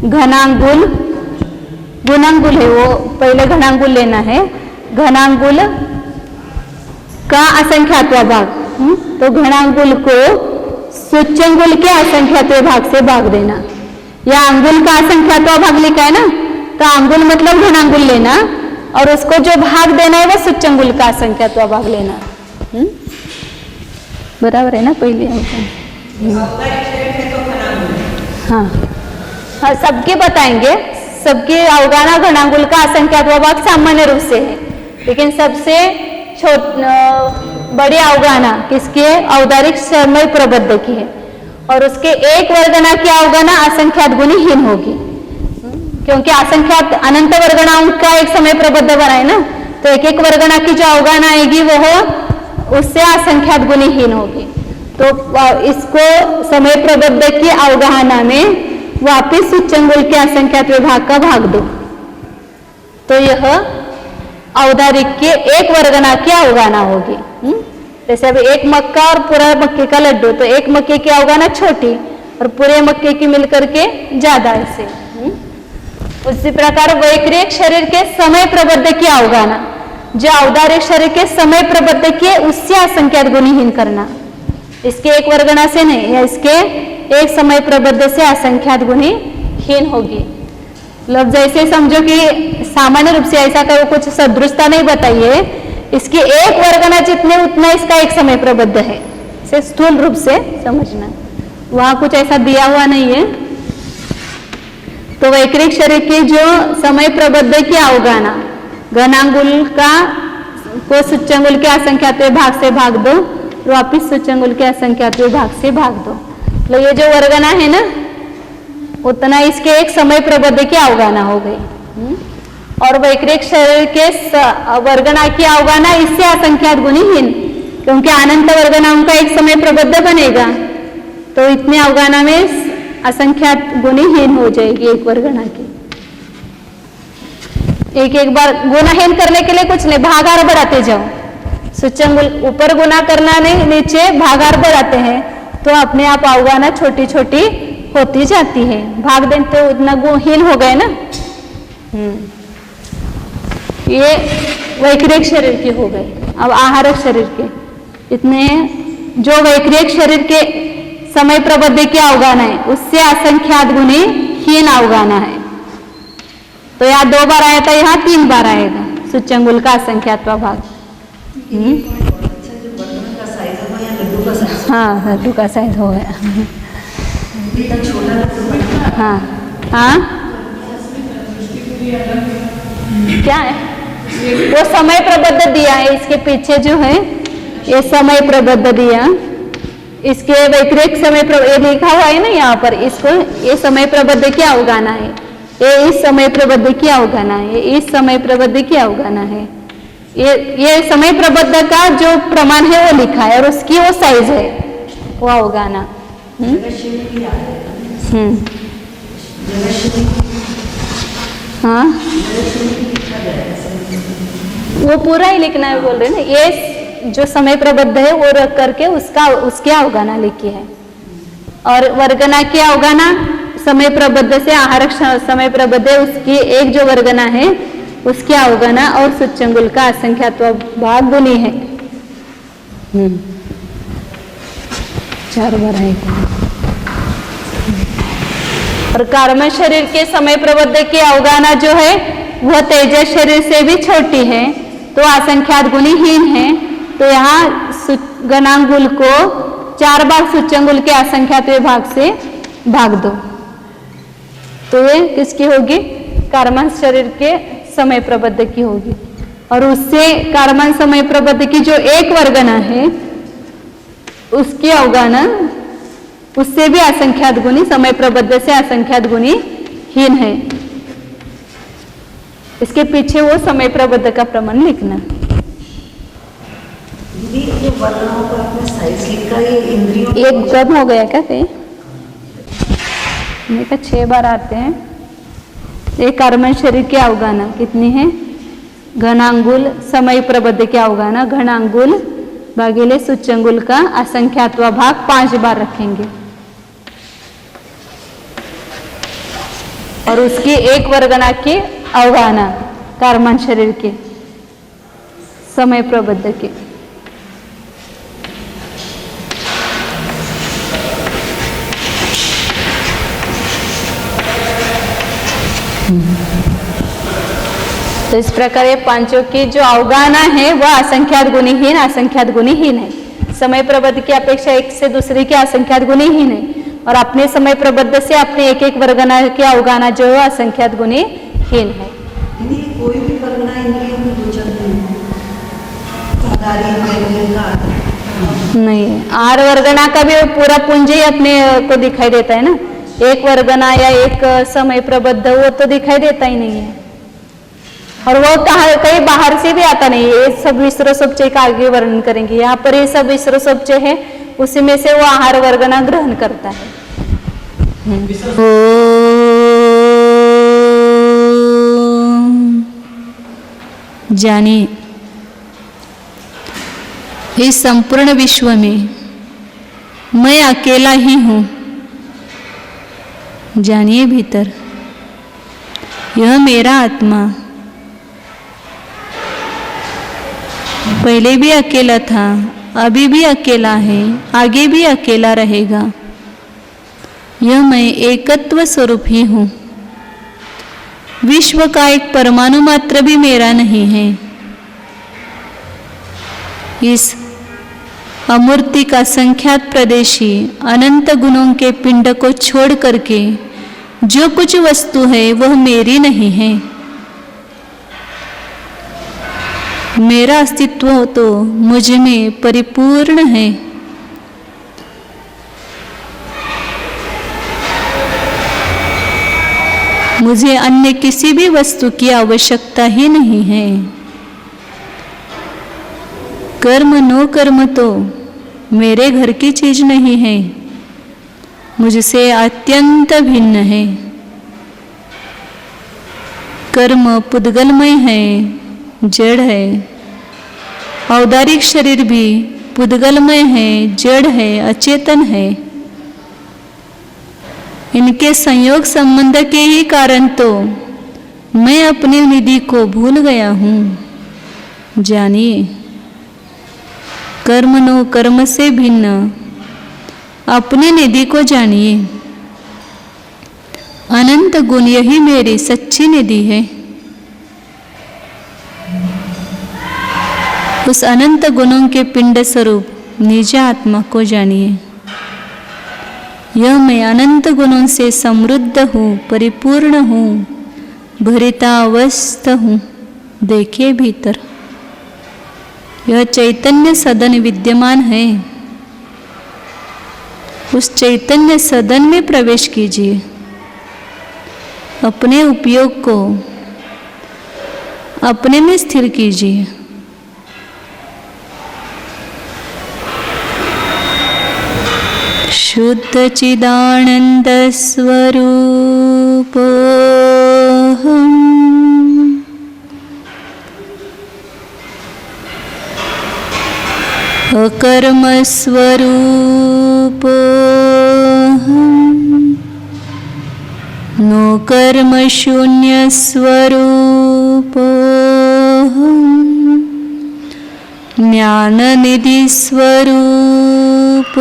घनांगुल, गुणांगुल है वो, पहले घनांगुल लेना है। घनांगुल का असंख्यात्वा भाग, तो घनांगुल को सुच्चंगुल के असंख्यात्व भाग से भाग देना। या अंगुल का असंख्यात्वा भाग लिखा है ना, तो अंगुल मतलब घनांगुल लेना, और उसको जो भाग देना है वो सुच्चंगुल का असंख्यात्वा भाग लेना। बराबर है ना? पहले हाँ हाँ सबके बताएंगे, सबके अवगाहना घनांगुल का असंख्यात्वा भाग सामान्य रूप से है, लेकिन सबसे बड़ी अवगाहना किसकी है? औदारिक समय प्रबद्ध की है, और उसके एक वर्गना की अवगाहना असंख्यात गुणहीन होगी, क्योंकि असंख्यात अनंत वर्गणाओं का एक समय प्रबद्ध बना है ना, तो एक एक वर्गना की जो अवगाहना आएगी वह उससे असंख्यात गुणहीन होगी। तो इसको समय प्रबद्ध की अवगाहना में वापिस सुच्चंगुल के असंख्यात विभाग का भाग दो, तो यह औदारिक के एक वर्गना की अवगाहना होगी। जैसे अभी एक मक्का और पूरा मक्के का लड्डू, तो एक मक्के की अवगाहना छोटी और पूरे मक्के की मिलकर के ज्यादा। ऐसे उसी प्रकार वैक्रिक शरीर के समय प्रबद्ध की अवगाहना, जो औदारिक शरीर के समय प्रबद्ध के उससे असंख्यात गुणहीन करना, इसके एक वर्गना से नहीं, या इसके एक समय प्रबद्ध से असंख्यात गुणहीन होगी। मतलब जैसे समझो कि सामान्य रूप से ऐसा करो, कुछ सदृशता नहीं बताइए, इसकी एक वर्गना जितने उतना इसका एक समय प्रबद्ध है, से स्थूल रूप से समझना। वहां कुछ ऐसा दिया हुआ नहीं है। तो वैक्रिक शरीर के जो समय प्रबद्ध की अवगाना, घनांगुल का को सूच्यंगुल के असंख्यातवें भाग से भाग दो, वापिस सूच्यंगुल के असंख्यातवें भाग से भाग दो। तो ये जो वर्गना है ना, उतना इसके एक समय प्रबद्ध की अवगाना हो गई। और वैक्रिक शरीर के वर्गना की अवगाना इससे असंख्यात गुणीहीन, क्योंकि अनंत वर्गनाओं का एक समय प्रबद्ध बनेगा, तो इतने अवगाना में असंख्यात गुणीहीन हो जाएगी एक वर्गना की। एक एक बार गुणाहीन करने के लिए कुछ नहीं, भागार बढ़ाते जाओ। सूच्यंगुल ऊपर गुना करना नहीं, नीचे भागार बढ़ाते हैं, तो अपने आप अवगाना छोटी छोटी होती जाती है। भाग दें तो उतना गुणहीन हो गए ना। ये वैक्रिक शरीर की हो गई। अब आहारक शरीर के इतने जो वैक्रिक शरीर के समय प्रबद्ध की अवगाना है, उससे असंख्यात गुणी हीन अवगाना है। तो यहाँ 2 बार आया था, यहाँ 3 बार आएगा सूच्यंगुल का असंख्यात्वा भाग। हाँ, लड्डू का साइज हो गया। हाँ हाँ, क्या है वो समय प्रबद्ध दिया है, इसके पीछे जो है ये समय प्रबद्ध दिया, इसके वैक्रिक समय ये लिखा हुआ है ना यहाँ पर, इसको ये समय प्रबद्ध की अवगाना है, ये इस समय प्रबद्ध की अवगाना है, ये इस समय प्रबद्ध की अवगाना है। ये समय प्रबद्ध का जो प्रमाण है वो लिखा है और उसकी वो साइज है, वो अवगाना। हाँ, वो पूरा ही लिखना है बोल रहे ना। ये जो समय प्रबद्ध है वो रख करके उसकी अवगाना लिखी है। और वर्गना की अवगाना समय प्रबद्ध से आहारक समय प्रबद्ध है, उसकी एक जो वर्गना है उसकी अवगाना और सूच्यंगुल का असंख्यात्व भाग गुणी है। 4 बार आएगा। और कार्म शरीर के समय प्रबद्ध की अवगाना जो है वह तेजस शरीर से भी छोटी है, तो असंख्यात गुणीहीन है। तो यहाँ गणांगुल को 4 बार सूच्यंगुल के असंख्यातवें भाग से भाग दो, तो ये किसकी होगी? कार्मन शरीर के समय प्रबद्ध की होगी। और उससे कार्मन समय प्रबद्ध की जो एक वर्गना है उसकी अवगाना उससे भी असंख्यात गुणी, समय प्रबद्ध से असंख्यात गुणी हीन है। इसके पीछे वो समय प्रबद्ध का प्रमाण लिखना।
ये वर्णों का आपने साइज लिखा, ये इंद्रियों
एक कम हो गया क्या कहीं? नहीं तो 6 बार आते हैं। एक कर्म शरीर की अवगाना कितनी है? घनांगुल समय प्रबद्ध की अवगाना घनांगुल भागीले सूच्यंगुल का असंख्यात्वा भाग 5 बार रखेंगे। और उसकी एक वर्गना की अवगाना कर्मन शरीर के समय प्रबद्ध के। तो इस प्रकार ये पांचों की जो अवगाना है वह असंख्यात गुणीहीन असंख्यात गुणीहीन है। समय प्रबद्ध की अपेक्षा एक से दूसरे की असंख्यात गुणीहीन है, और अपने समय प्रबद्ध से अपने एक एक वर्गना की अवगाना जो है असंख्यात गुणीहीन है।
कोई भी वर्गना इंद्रियों में गोचर
नहीं है। आर वर्गना का भी पूरा पुंज ही अपने को दिखाई देता है ना। एक वर्गना या एक समय प्रबद्ध वो तो दिखाई देता ही नहीं है, और वो कहीं बाहर से भी आता नहीं है। ये सब विसरो सबचे का आगे वर्णन करेंगे। यहाँ पर ये सब विसरो सबचे है, उसी में से वो आहार वर्गना ग्रहण करता है। जानिए इस संपूर्ण विश्व में मैं अकेला ही हूँ। जानिए भीतर यह मेरा आत्मा पहले भी अकेला था, अभी भी अकेला है, आगे भी अकेला रहेगा। यह मैं एकत्व स्वरूप ही हूँ। विश्व का एक परमाणु मात्र भी मेरा नहीं है। इस अमूर्ति का संख्यात प्रदेशी अनंत गुणों के पिंड को छोड़ करके जो कुछ वस्तु है वह मेरी नहीं है। मेरा अस्तित्व तो मुझ में परिपूर्ण है। मुझे अन्य किसी भी वस्तु की आवश्यकता ही नहीं है। कर्म नो कर्म तो मेरे घर की चीज नहीं है, मुझसे अत्यंत भिन्न है। कर्म पुद्गलमय है, जड़ है। औदारिक शरीर भी पुद्गलमय है, जड़ है, अचेतन है। इनके संयोग संबंध के ही कारण तो मैं अपनी निधि को भूल गया हूँ। जानिए, कर्म नो कर्म से भिन्न अपनी निधि को जानिए। अनंत गुण यही मेरी सच्ची निधि है। उस अनंत गुणों के पिंड स्वरूप निज आत्मा को जानिए। यह मैं अनंत गुणों से समृद्ध हूँ, परिपूर्ण हूँ, भरितावस्थ हूँ। देखिए भीतर यह चैतन्य सदन विद्यमान है। उस चैतन्य सदन में प्रवेश कीजिए। अपने उपयोग को अपने में स्थिर कीजिए। शुद्ध चिदानंद स्वरूप अकर्म स्वरूप नो कर्म शून्य स्वरूप ज्ञान निधि स्वरूप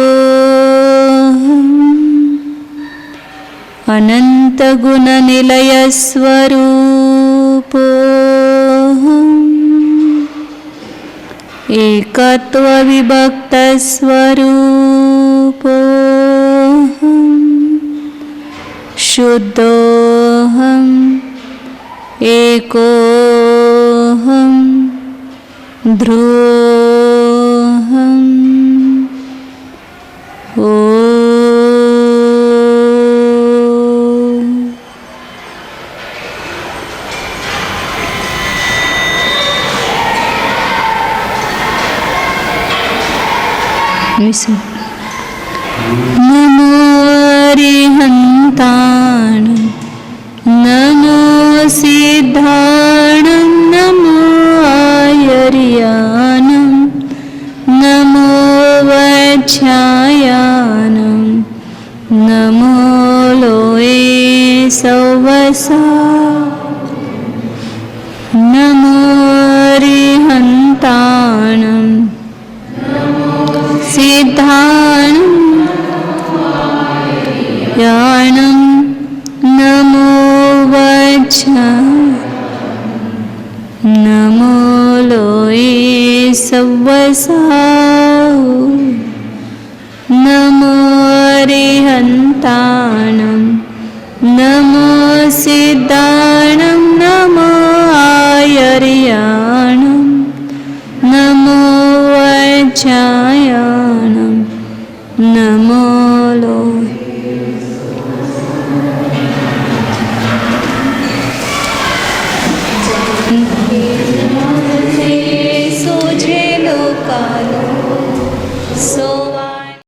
अनंत गुण निलय स्वरूप एकत्व विभक्त स्वरूप शुद्धोहम एकोहम ध्रुवहम ओ। नमो अरिहन्ताण नमो सिद्धाण नमो आयर्यानं नमो वच्छायानं नमो लोये सवसा नमो अरिहन्ताणं सिद्धाणं यानं नमो वच्छा नमो लोये सवसा नमो अरिहन्ताणं नमो सिद्धाणं नमो आयर्याणं नमो वच्छा